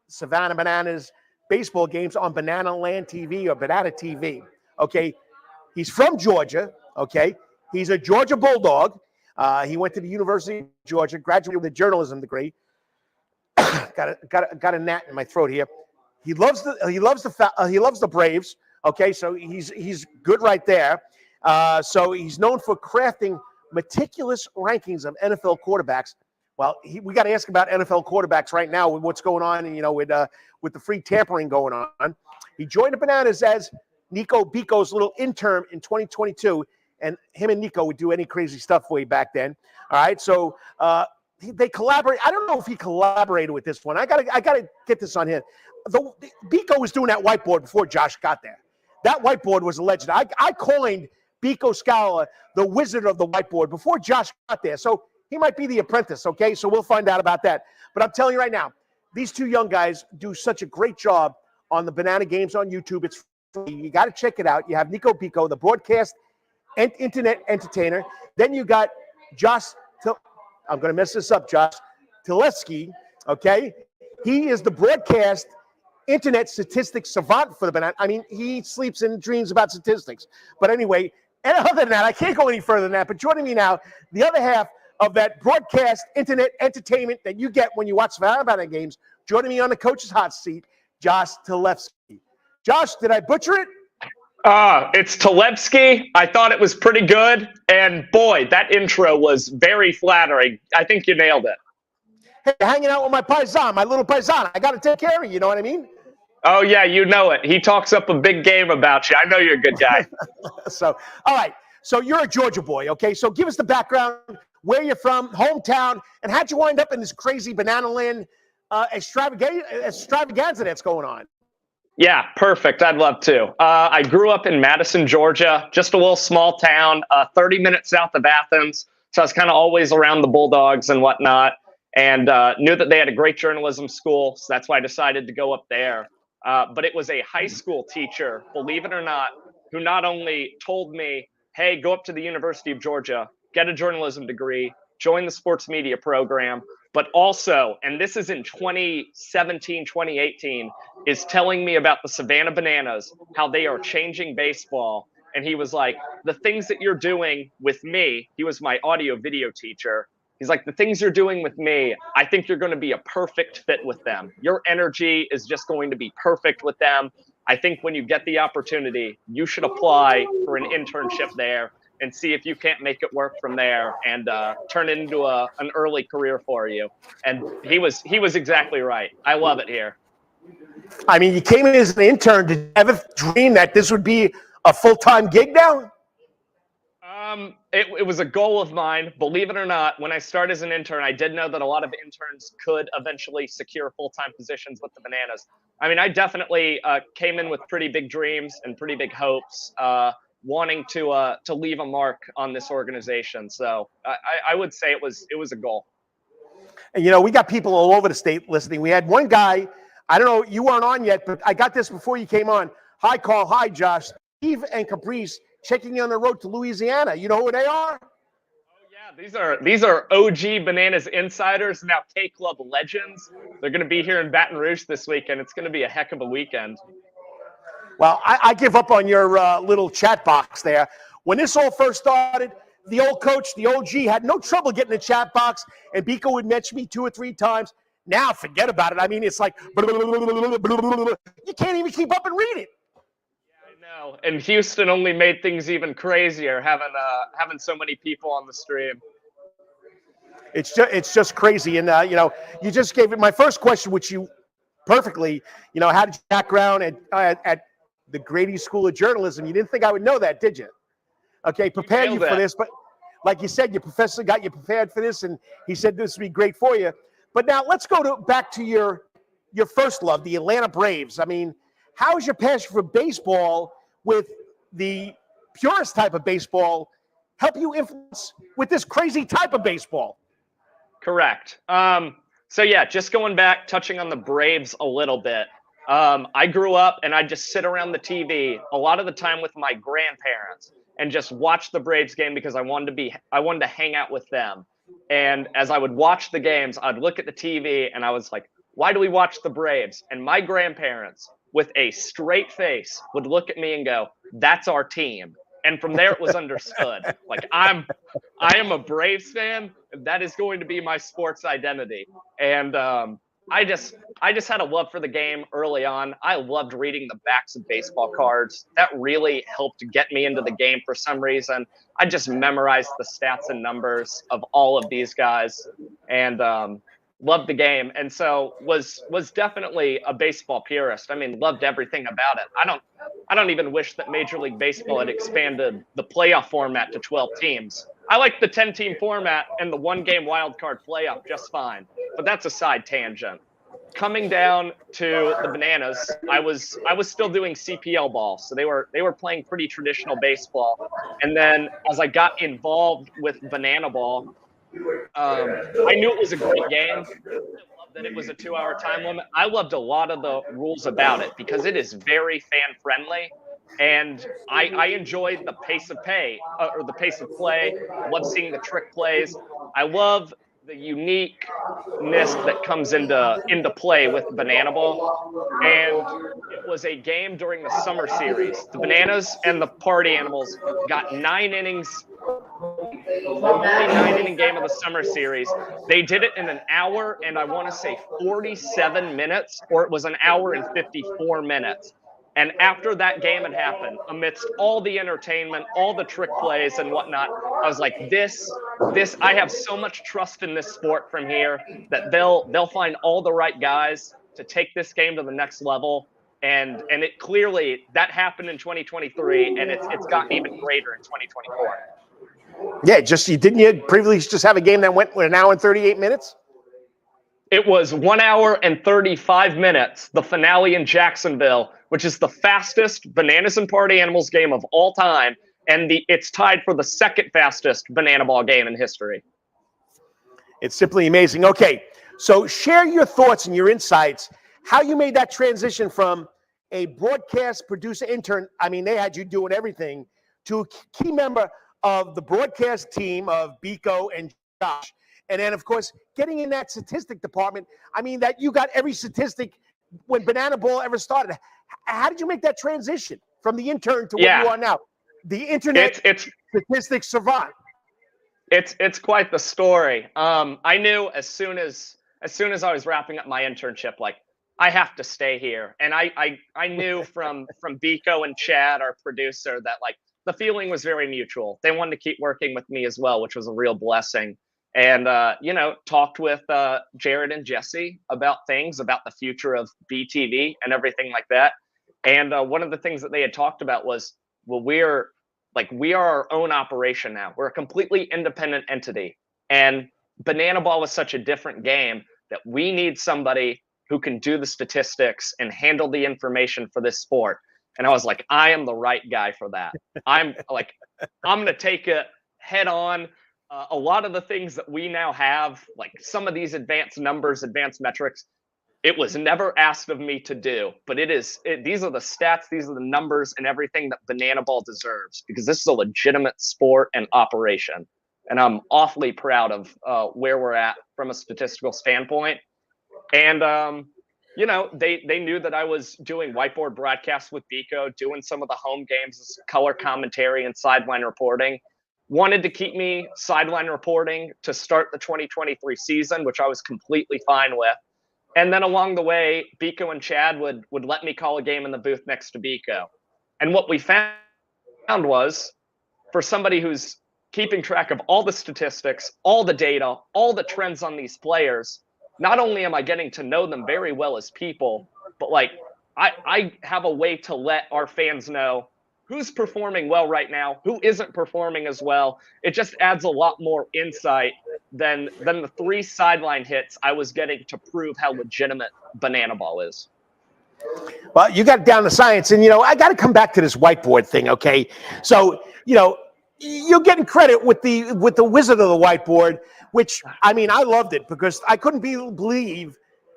Savannah Bananas baseball games on Banana Land TV or Banana TV. Okay. He's from Georgia. Okay. He's a Georgia Bulldog. He went to the University of Georgia, graduated with a journalism degree. got a gnat in my throat here. He loves the Braves. Okay, so he's good right there. So he's known for crafting meticulous rankings of NFL quarterbacks. Well, we got to ask about NFL quarterbacks right now with what's going on, and you know, with the free tampering going on. He joined the Bananas as Nico Bico's little intern in 2022, and him and Nico would do any crazy stuff way back then. All right, so they collaborate. I don't know if he collaborated with this one. I gotta get this on him. Bico was doing that whiteboard before Josh got there. That whiteboard was a legend. I coined Bico Scala the wizard of the whiteboard before Josh got there. So he might be the apprentice, okay? So we'll find out about that. But I'm telling you right now, these two young guys do such a great job on the Banana Games on YouTube. It's free. You got to check it out. You have Nico Bico, the broadcast and internet entertainer. Then you got Josh, I'm going to mess this up, Josh, Talevski, okay? He is the broadcast internet statistics savant for the Banana. I mean, he sleeps and dreams about statistics. But anyway, and other than that, I can't go any further than that. But joining me now, the other half of that broadcast internet entertainment that you get when you watch Savannah Banana games, joining me on the coach's hot seat, Josh Talevski. Josh, did I butcher it? It's Talevski. I thought it was pretty good. And boy, that intro was very flattering. I think you nailed it. Hey, hanging out with my paisan, my little paisan. I got to take care of you, you know what I mean? Oh, yeah, you know it. He talks up a big game about you. I know you're a good guy. So, all right. So you're a Georgia boy, okay? So give us the background, where you're from, hometown, and how'd you wind up in this crazy Banana Land extravaganza that's going on? Yeah, perfect. I'd love to. I grew up in Madison, Georgia, just a little small town, 30 minutes south of Athens. So I was kind of always around the Bulldogs and whatnot, and knew that they had a great journalism school. So that's why I decided to go up there. But it was a high school teacher, believe it or not, who not only told me, hey, go up to the University of Georgia, get a journalism degree, join the sports media program, but also, and this is in 2017, 2018, is telling me about the Savannah Bananas, how they are changing baseball. And he was like, the things that you're doing with me, he was my audio video teacher. He's like, the things you're doing with me, I think you're going to be a perfect fit with them. Your energy is just going to be perfect with them. I think when you get the opportunity, you should apply for an internship there and see if you can't make it work from there and turn it into an early career for you. And he was exactly right. I love it here. I mean, you came in as an intern. Did you ever dream that this would be a full-time gig now? It was a goal of mine. Believe it or not, when I started as an intern, I did know that a lot of interns could eventually secure full-time positions with the Bananas. I mean, I definitely came in with pretty big dreams and pretty big hopes, wanting to leave a mark on this organization. So I would say it was a goal. And, you know, we got people all over the state listening. We had one guy, I don't know, you weren't on yet, but I got this before you came on. Hi, Carl. Hi, Josh. Steve and Caprice checking you on the road to Louisiana. You know who they are? Oh yeah, these are OG Bananas insiders, now K Club legends. They're going to be here in Baton Rouge this weekend. It's going to be a heck of a weekend. Well, I give up on your little chat box there. When this all first started, the old coach, the OG, had no trouble getting the chat box, and Biko would mention me 2 or 3 times. Now, forget about it. I mean, it's like, you can't even keep up and read it. No, and Houston only made things even crazier having so many people on the stream. It's just crazy, and you know, you just gave it my first question, which you perfectly, you know, how did your background at the Grady School of Journalism? You didn't think I would know that, did you? Okay, prepare you for this, but like you said, your professor got you prepared for this, and he said this would be great for you. But now let's go back to your first love, the Atlanta Braves. I mean, how is your passion for baseball with the purest type of baseball help you influence with this crazy type of baseball? Correct. So yeah, just going back, touching on the Braves a little bit. I grew up and I just sit around the TV a lot of the time with my grandparents and just watch the Braves game because I wanted to hang out with them. And as I would watch the games, I'd look at the TV and I was like, why do we watch the Braves? And my grandparents, with a straight face, would look at me and go, that's our team. And from there it was understood. Like I am a Braves fan. That is going to be my sports identity. And I just had a love for the game early on. I loved reading the backs of baseball cards. That really helped get me into the game for some reason. I just memorized the stats and numbers of all of these guys and loved the game. And so was definitely a baseball purist. I mean, loved everything about it. I don't even wish that Major League Baseball had expanded the playoff format to 12 teams. I like the 10-team format and the 1-game wild card playoff just fine, but that's a side tangent. Coming down to the Bananas, I was still doing CPL ball, so they were playing pretty traditional baseball. And then as I got involved with Bananabal, I knew it was a great game. I loved that it was a 2-hour time limit. I loved a lot of the rules about it because it is very fan friendly. And I enjoyed the pace of the pace of play. I love seeing the trick plays. I love the uniqueness that comes into play with Bananabal. And it was a game during the summer series. The Bananas and the Party Animals got 9 innings. The only 9-inning game of the summer series. They did it in an hour and I want to say 47 minutes, or it was an hour and 54 minutes. And after that game had happened, amidst all the entertainment, all the trick plays and whatnot, I was like, this, I have so much trust in this sport from here that they'll find all the right guys to take this game to the next level. And it clearly, that happened in 2023, and it's gotten even greater in 2024. Yeah, didn't you previously just have a game that went with an hour and 38 minutes? It was 1 hour and 35 minutes. The finale in Jacksonville which is the fastest Bananas and Party Animals game of all time. And it's tied for the second fastest Bananabal game in history. It's simply amazing. Okay, so share your thoughts and your insights, how you made that transition from a broadcast producer intern, I mean, they had you doing everything, to a key member of the broadcast team of Biko and Josh. And then, of course, getting in that statistic department, I mean, that you got every statistic when Bananabal ever started. How did you make that transition from the intern to what you are now? The internet statistics savant. It's quite the story. I knew as soon as I was wrapping up my internship, like, I have to stay here. And I knew from Biko and Chad, our producer, that like the feeling was very mutual. They wanted to keep working with me as well, which was a real blessing. And talked with Jared and Jesse about things, about the future of BTV and everything like that. And one of the things that they had talked about was, well, we are our own operation now. We're a completely independent entity. And Bananabal was such a different game that we need somebody who can do the statistics and handle the information for this sport. And I was like, I am the right guy for that. I'm going to take it head on. A lot of the things that we now have, like some of these advanced numbers, advanced metrics, it was never asked of me to do, but these are the stats, these are the numbers and everything that Bananabal deserves, because this is a legitimate sport and operation. And I'm awfully proud of where we're at from a statistical standpoint. And, they knew that I was doing whiteboard broadcasts with Biko, doing some of the home games, color commentary and sideline reporting. Wanted to keep me sideline reporting to start the 2023 season, which I was completely fine with. And then along the way, Biko and Chad would let me call a game in the booth next to Biko. And what we found was, for somebody who's keeping track of all the statistics, all the data, all the trends on these players, not only am I getting to know them very well as people, but like I have a way to let our fans know who's performing well right now, who isn't performing as well. It just adds a lot more insight than the 3 sideline hits I was getting to prove how legitimate Bananabal is. Well, you got down to science, and I got to come back to this whiteboard thing, okay? So, you're getting credit with the wizard of the whiteboard, which, I mean, I loved it because I couldn't believe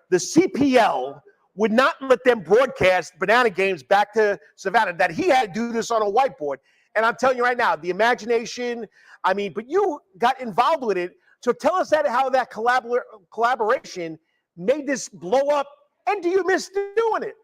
the CPL would not let them broadcast banana games back to Savannah, that he had to do this on a whiteboard. And I'm telling you right now, the imagination, I mean, but you got involved with it. So tell us how that collaboration made this blow up, and do you miss doing it?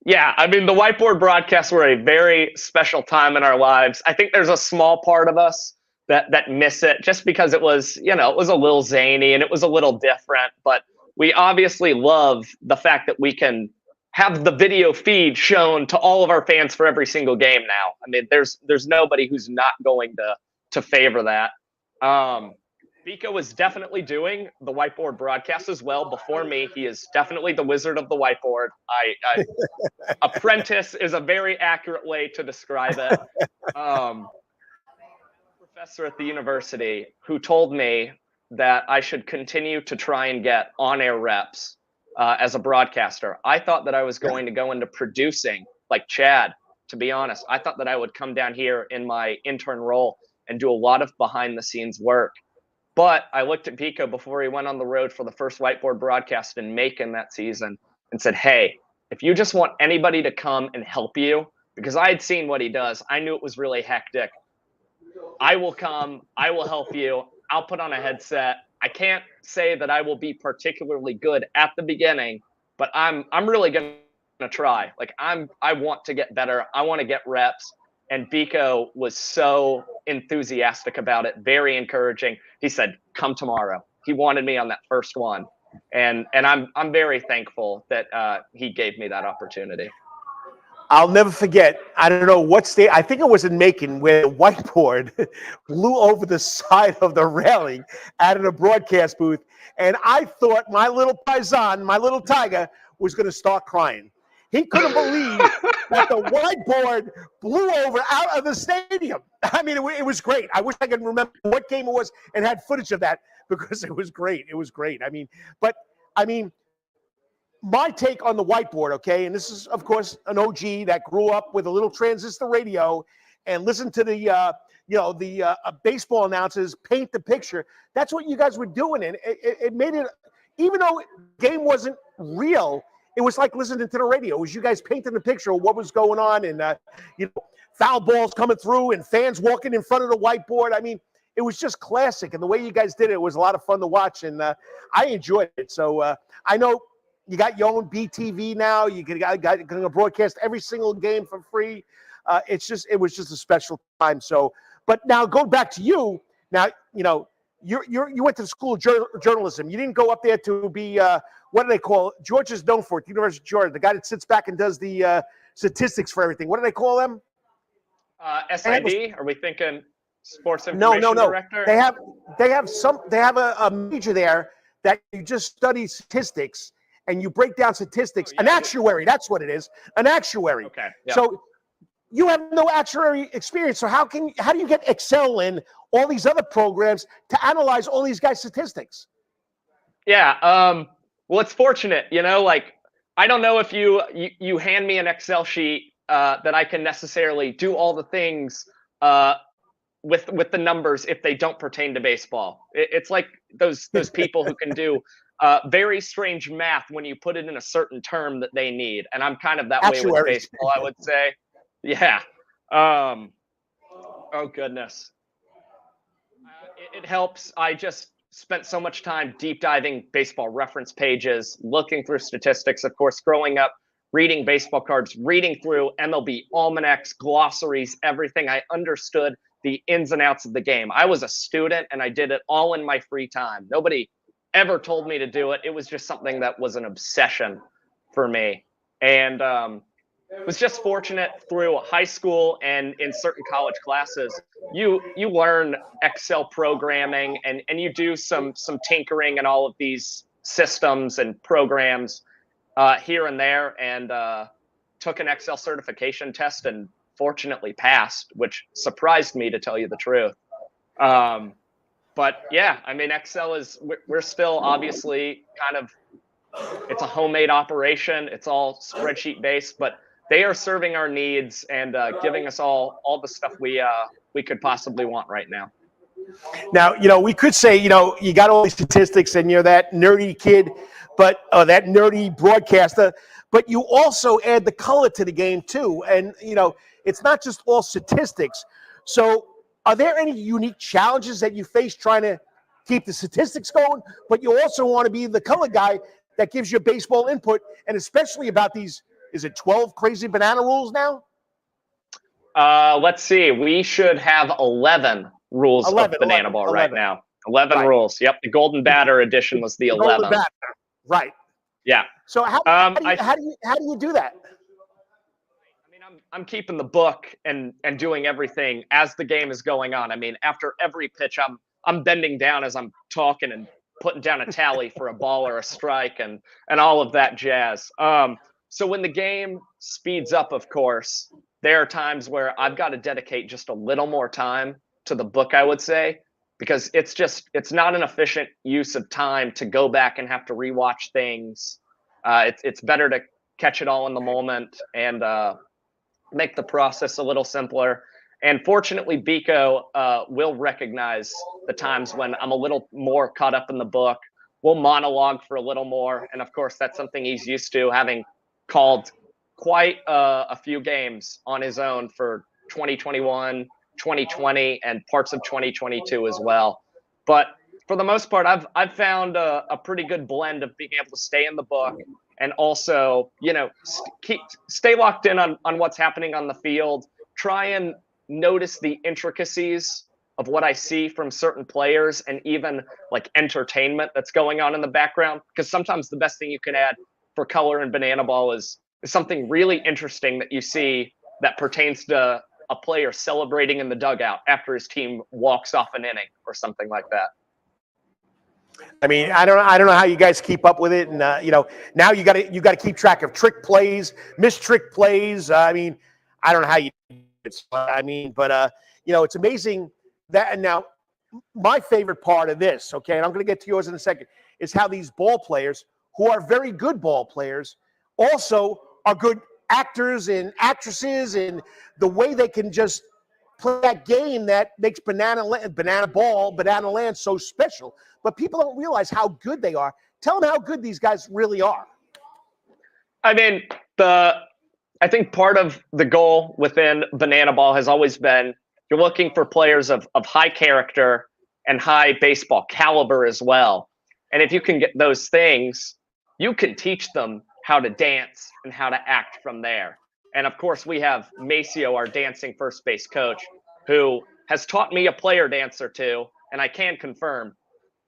Yeah, I mean, the whiteboard broadcasts were a very special time in our lives. I think there's a small part of us that miss it just because it was, it was a little zany and it was a little different, but we obviously love the fact that we can have the video feed shown to all of our fans for every single game now. I mean, there's nobody who's not going to favor that. Biko was definitely doing the whiteboard broadcast as well before me. He is definitely the wizard of the whiteboard. Apprentice is a very accurate way to describe it. Professor at the university who told me that I should continue to try and get on-air reps as a broadcaster. I thought that I was going to go into producing like Chad, to be honest. I thought that I would come down here in my intern role and do a lot of behind-the-scenes work. But I looked at Biko before he went on the road for the first whiteboard broadcast in Macon that season and said, hey, if you just want anybody to come and help you, because I had seen what he does, I knew it was really hectic. I will come, I will help you. I'll put on a headset. I can't say that I will be particularly good at the beginning, but I'm really going to try. Like I want to get better. I want to get reps. And Biko was so enthusiastic about it, very encouraging. He said, come tomorrow. He wanted me on that first one. And I'm very thankful that he gave me that opportunity. I'll never forget, I don't know what state, I think it was in Macon, where the whiteboard blew over the side of the railing out of the broadcast booth. And I thought my little paisan, my little tiger, was going to start crying. He couldn't believe that the whiteboard blew over out of the stadium. I mean, it was great. I wish I could remember what game it was and had footage of that, because it was great. It was great. I mean, my take on the whiteboard, okay, and this is, of course, an OG that grew up with a little transistor radio and listened to the baseball announcers paint the picture. That's what you guys were doing, and it made it, even though the game wasn't real, it was like listening to the radio. It was you guys painting the picture of what was going on, and foul balls coming through and fans walking in front of the whiteboard. I mean, it was just classic, and the way you guys did it was a lot of fun to watch, and I enjoyed it. So I know you got your own BTV now. You got going to broadcast every single game for free. It was just a special time. So, but now going back to you, now you went to the school of journalism. You didn't go up there to be what do they call it? George is known for it. University of Georgia, the guy that sits back and does the statistics for everything. What do they call them? SID? Are we thinking sports information director? They have a major there that you just study statistics and you break down statistics. An actuary, that's what it is. An actuary. Okay. Yep. So you have no actuary experience. So how do you get Excel in all these other programs to analyze all these guys' statistics? Yeah. Well, it's fortunate, I don't know if you hand me an Excel sheet that I can necessarily do all the things with the numbers if they don't pertain to baseball. It's like those people who can do very strange math when you put it in a certain term that they need, and I'm kind of that way with baseball, I would say. Yeah. Oh goodness. It helps. I just spent so much time deep diving baseball reference pages, looking through statistics, of course, growing up, reading baseball cards, reading through MLB almanacs, glossaries, everything. I understood the ins and outs of the game. I was a student and I did it all in my free time. Nobody ever told me to do it. It was just something that was an obsession for me. And was just fortunate through high school and in certain college classes, you learn Excel programming and you do some tinkering in all of these systems and programs here and there, and took an Excel certification test and fortunately passed, which surprised me, to tell you the truth. But yeah, I mean, Excel we're still obviously it's a homemade operation. It's all spreadsheet based, but they are serving our needs and giving us all the stuff we could possibly want right now. Now, we could say, you got all these statistics and you're that nerdy kid, but that nerdy broadcaster, but you also add the color to the game too. And, it's not just all statistics. So are there any unique challenges that you face trying to keep the statistics going, but you also want to be the color guy that gives you baseball input, and especially about these, is it 12 crazy banana rules now? Let's see. We should have 11 rules of Bananabal right now. 11 rules. Yep. The Golden Batter edition was the 11th. Right. Yeah. So how do you do that? I mean, I'm keeping the book and doing everything as the game is going on. I mean, after every pitch, I'm bending down as I'm talking and putting down a tally for a ball or a strike and all of that jazz. So when the game speeds up, of course, there are times where I've got to dedicate just a little more time to the book, I would say, because it's not an efficient use of time to go back and have to rewatch things. It's better to catch it all in the moment and make the process a little simpler. And fortunately, Biko will recognize the times when I'm a little more caught up in the book. We'll monologue for a little more. And of course, that's something he's used to, having called quite a few games on his own for 2021, 2020, and parts of 2022 as well. But for the most part, I've found a pretty good blend of being able to stay in the book and also, stay locked in on what's happening on the field, try and notice the intricacies of what I see from certain players and even like entertainment that's going on in the background. Because sometimes the best thing you can add for color in Bananabal is something really interesting that you see that pertains to a player celebrating in the dugout after his team walks off an inning or something like that. I mean, I don't know how you guys keep up with it, and now you got to keep track of trick plays, missed trick plays. I mean, I don't know how you do it. I mean, but it's amazing that. And now, my favorite part of this, okay, and I'm going to get to yours in a second, is how these ball players who are very good ball players also are good actors and actresses, and the way they can just play that game that makes Banana Land so special. But people don't realize how good they are. Tell them how good these guys really are. I mean, I think part of the goal within Bananabal has always been you're looking for players of high character and high baseball caliber as well. And if you can get those things, you can teach them how to dance and how to act from there. And of course, we have Maceo, our dancing first base coach, who has taught me a player dance or two. And I can confirm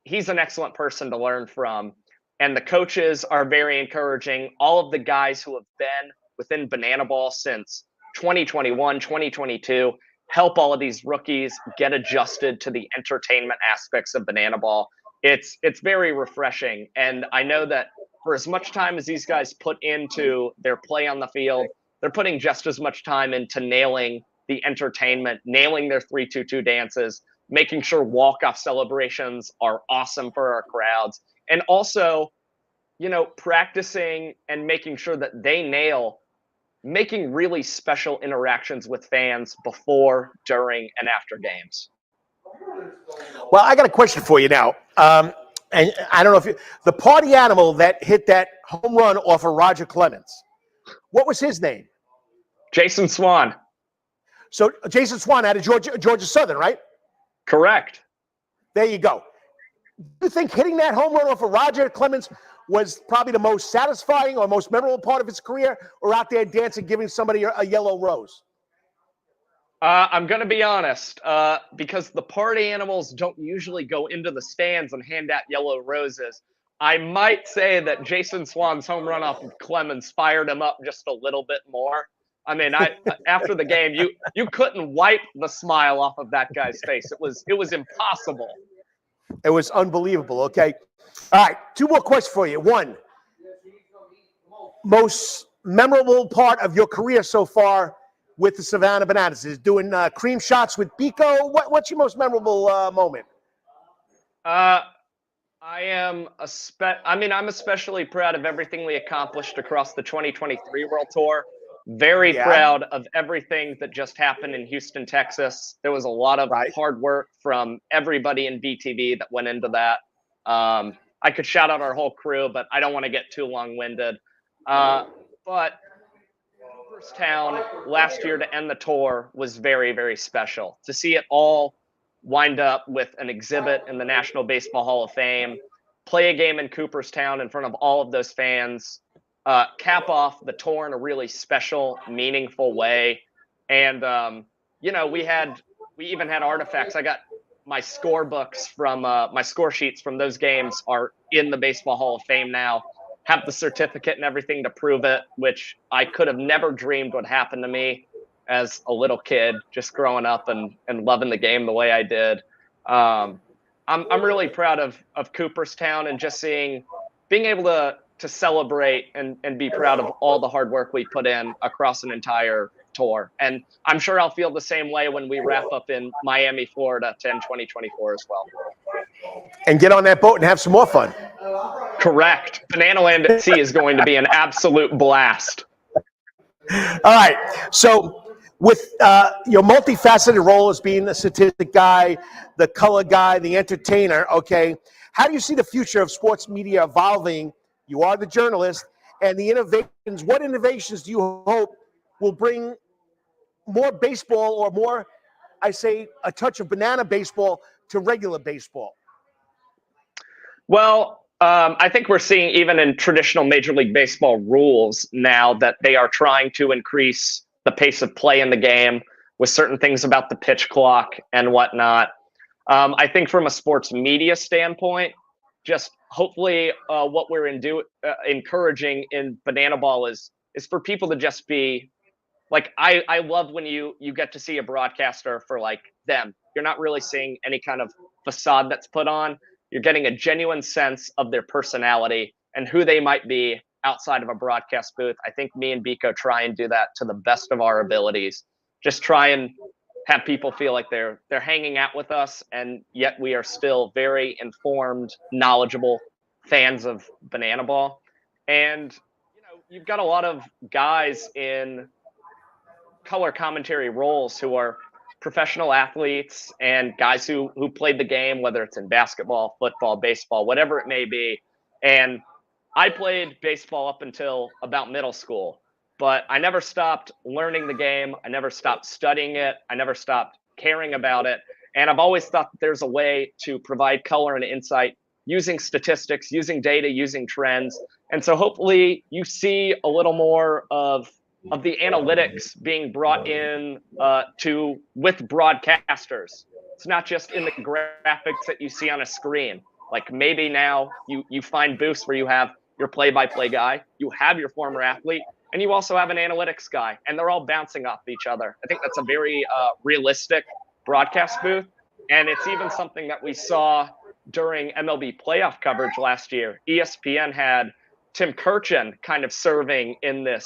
he's an excellent person to learn from. And the coaches are very encouraging. All of the guys who have been within Bananabal since 2021, 2022, help all of these rookies get adjusted to the entertainment aspects of Bananabal. It's very refreshing. And I know that for as much time as these guys put into their play on the field, they're putting just as much time into nailing the entertainment, nailing their 3-2-2 dances, making sure walk-off celebrations are awesome for our crowds. And also, practicing and making sure that they nail making really special interactions with fans before, during, and after games. Well, I got a question for you now. And I don't know if the party animal that hit that home run off of Roger Clemens, what was his name? Jason Swan. So Jason Swan out of Georgia Southern, right? Correct. There you go. Do you think hitting that home run off of Roger Clemens was probably the most satisfying or most memorable part of his career, or out there dancing, giving somebody a yellow rose? I'm going to be honest, because the party animals don't usually go into the stands and hand out yellow roses. I might say that Jason Swan's home run off of Clemens fired him up just a little bit more. I mean, after the game, you couldn't wipe the smile off of that guy's face. It was impossible. It was unbelievable. Okay. All right. Two more questions for you. One, most memorable part of your career so far with the Savannah Bananas is doing cream shots with Biko. What's your most memorable moment? I'm especially proud of everything we accomplished across the 2023 World Tour. Very proud of everything that just happened in Houston, Texas. There was a lot of hard work from everybody in BTV that went into that. I could shout out our whole crew, but I don't want to get too long-winded. But Cooperstown last year to end the tour was very, very special. To see it all wind up with an exhibit in the National Baseball Hall of Fame, play a game in Cooperstown in front of all of those fans, cap off the tour in a really special, meaningful way. And, we even had artifacts. I got my score books from my score sheets from those games are in the Baseball Hall of Fame now. Have the certificate and everything to prove it, which I could have never dreamed would happen to me as a little kid, just growing up and loving the game the way I did. I'm really proud of Cooperstown and just being able to celebrate and be proud of all the hard work we put in across an entire tour. And I'm sure I'll feel the same way when we wrap up in Miami, Florida to end 2024 as well. And get on that boat and have some more fun. Correct. Banana Land at Sea is going to be an absolute blast. All right. So with your multifaceted role as being the statistic guy, the color guy, the entertainer, okay, how do you see the future of sports media evolving? You are the journalist, and the innovations. What innovations do you hope will bring more baseball, or more, I say, a touch of banana baseball to regular baseball? Well, I think we're seeing even in traditional Major League Baseball rules now that they are trying to increase the pace of play in the game with certain things about the pitch clock and whatnot. I think from a sports media standpoint, just hopefully what we're encouraging in Bananabal is for people to just be like, I love when you get to see a broadcaster for like them. You're not really seeing any kind of facade that's put on. You're getting a genuine sense of their personality and who they might be outside of a broadcast booth. I think me and Biko try and do that to the best of our abilities. Just try and have people feel like they're hanging out with us, and yet we are still very informed, knowledgeable, fans of Bananabal. And, you've got a lot of guys in color commentary roles who are professional athletes and guys who played the game, whether it's in basketball, football, baseball, whatever it may be. And I played baseball up until about middle school, but I never stopped learning the game. I never stopped studying it. I never stopped caring about it. And I've always thought that there's a way to provide color and insight using statistics, using data, using trends. And so hopefully you see a little more of the analytics being brought in with broadcasters. It's not just in the graphics that you see on a screen. Like maybe now you find booths where you have your play-by-play guy, you have your former athlete, and you also have an analytics guy, and they're all bouncing off each other. I think that's a very realistic broadcast booth. And it's even something that we saw during MLB playoff coverage last year. ESPN had Tim Kirchin kind of serving in this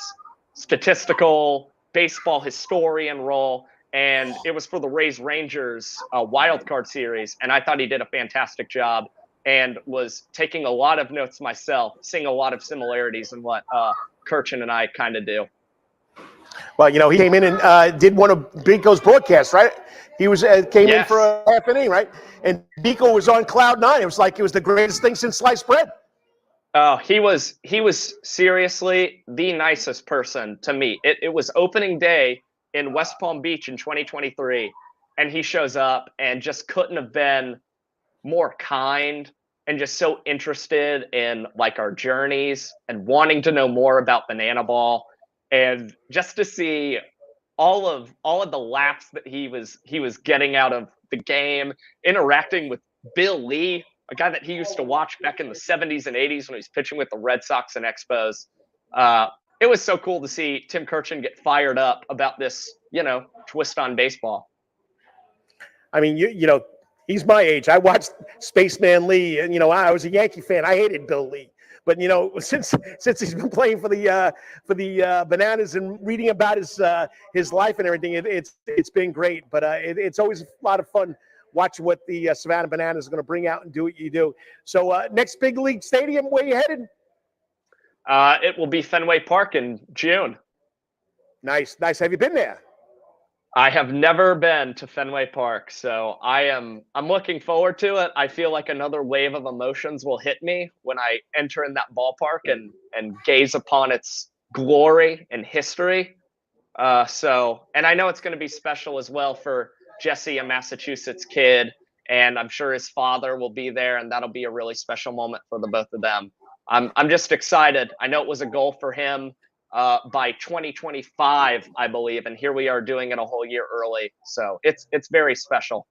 statistical baseball historian role, and it was for the Rays Rangers wild card series. And I thought he did a fantastic job and was taking a lot of notes myself, seeing a lot of similarities in what Kirchin and I kind of do. Well, he came in and did one of Biko's broadcasts, right? He was came in for a half inning, right? And Biko was on cloud nine. It was like it was the greatest thing since sliced bread. Oh, he was seriously the nicest person to meet. It was opening day in West Palm Beach in 2023, and he shows up and just couldn't have been more kind and just so interested in like our journeys and wanting to know more about Bananabal, and just to see all of the laughs that he was getting out of the game, interacting with Bill Lee, a guy that he used to watch back in the 70s and 80s when he was pitching with the Red Sox and Expos. It was so cool to see Tim Kirchin get fired up about this, twist on baseball. I mean, he's my age. I watched Spaceman Lee, and I was a Yankee fan. I hated Bill Lee, but since he's been playing for the Bananas and reading about his life and everything, it's been great. But it's always a lot of fun watching what the Savannah Bananas are going to bring out and do what you do. So next big league stadium, where you headed? It will be Fenway Park in June. Nice. Have you been there? I have never been to Fenway Park, so I'm looking forward to it. I feel like another wave of emotions will hit me when I enter in that ballpark and gaze upon its glory and history. And I know it's going to be special as well for Jesse, a Massachusetts kid, and I'm sure his father will be there, and that'll be a really special moment for the both of them. I'm just excited. I know it was a goal for him by 2025, I believe, and here we are doing it a whole year early. So it's very special.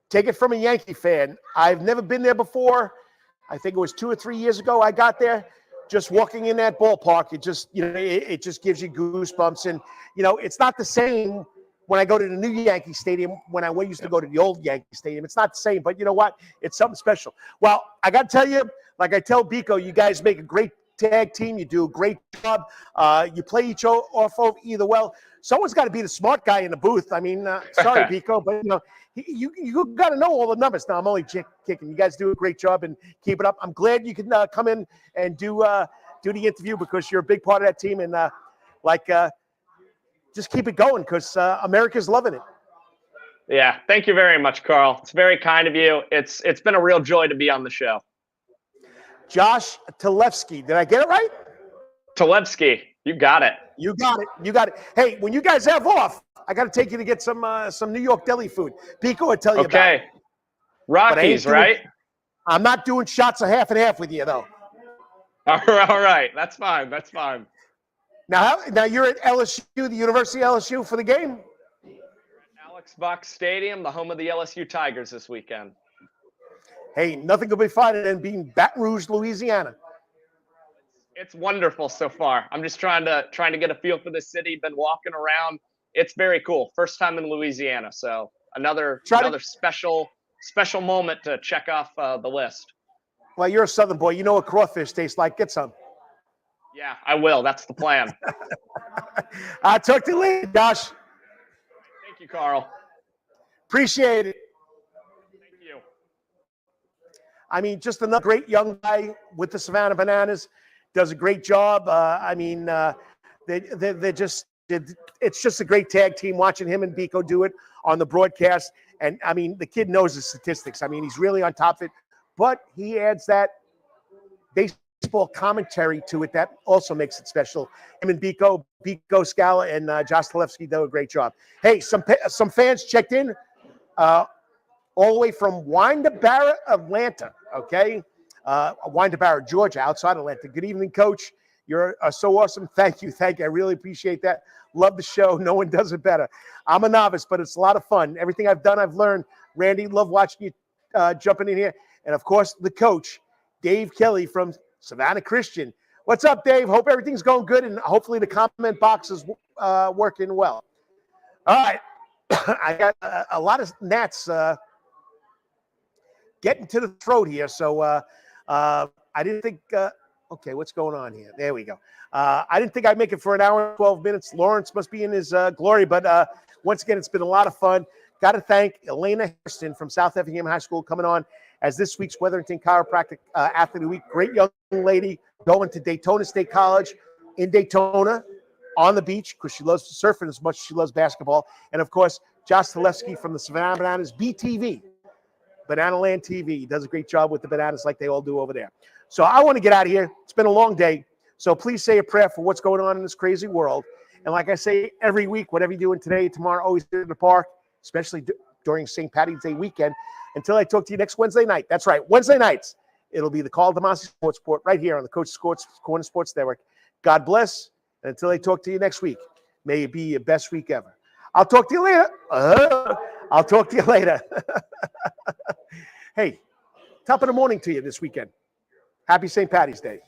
Take it from a Yankee fan. I've never been there before. I think it was 2 or 3 years ago I got there. Just walking in that ballpark, it just it just gives you goosebumps, and it's not the same when I go to the new Yankee Stadium, when I used to go to the old Yankee Stadium. It's not the same, but you know what? It's something special. Well, I got to tell you, like I tell Biko, you guys make a great tag team. You do a great job. You play each off of either well. Someone's got to be the smart guy in the booth. I mean, sorry, Biko, but you got to know all the numbers. Now, I'm only kicking. You guys do a great job and keep it up. I'm glad you can come in and do the interview because you're a big part of that team, and just keep it going because America's loving it. Yeah, thank you very much, Karl. It's very kind of you. It's been a real joy to be on the show. Josh Talevski, did I get it right? Talevski, you got it. You got it. Hey, when you guys have off, I got to take you to get some New York deli food. Pico will tell you about it. Okay. Rockies, right? I'm not doing shots of half and half with you, though. All right. That's fine. Now you're at LSU, the University of LSU, for the game? Alex Box Stadium, the home of the LSU Tigers this weekend. Hey, nothing could be finer than being Baton Rouge, Louisiana. It's wonderful so far. I'm just trying to get a feel for the city. Been walking around. It's very cool. First time in Louisiana, so another special moment to check off the list. Well, you're a Southern boy. You know what crawfish tastes like. Get some. Yeah, I will. That's the plan. I'll talk to you later, Josh. Thank you, Karl. Appreciate it. Thank you. I mean, just another great young guy with the Savannah Bananas. Does a great job. They're just, it's just a great tag team watching him and Biko do it on the broadcast. And I mean, the kid knows his statistics. I mean, he's really on top of it, but he adds that baseball commentary to it that also makes it special. Him and Biko Scala and Josh Talevski do a great job. Hey, some fans checked in all the way from Windabara, Atlanta, okay? Windabara, Georgia, outside Atlanta. Good evening, Coach. You're so awesome. Thank you. I really appreciate that. Love the show. No one does it better. I'm a novice, but it's a lot of fun. Everything I've done, I've learned. Randy, love watching you jumping in here. And, of course, the coach, Dave Kelly from Savannah Christian. What's up, Dave? Hope everything's going good, and hopefully the comment box is working well. All right. I got a lot of gnats getting to the throat here, so I didn't think okay, what's going on here? There we go. I didn't think I'd make it for an hour and 12 minutes. Lawrence must be in his glory, but once again, it's been a lot of fun. Got to thank Elena Hairston from South Effingham High School coming on as this week's Wetherington Chiropractic Athlete of the Week. Great young lady going to Daytona State College in Daytona on the beach because she loves surfing as much as she loves basketball. And, of course, Josh Talevski from the Savannah Bananas BTV, Banana Land TV. He does a great job with the bananas like they all do over there. So I want to get out of here. It's been a long day. So please say a prayer for what's going on in this crazy world. And like I say every week, whatever you're doing today, tomorrow, always in the park, especially during St. Patty's Day weekend. Until I talk to you next Wednesday night. That's right, Wednesday nights. It'll be the Karl DeMasi Sports Report right here on the Coach Sports Corner Sports Network. God bless. And until I talk to you next week, may it be your best week ever. I'll talk to you later. I'll talk to you later. Hey, top of the morning to you this weekend. Happy St. Patty's Day.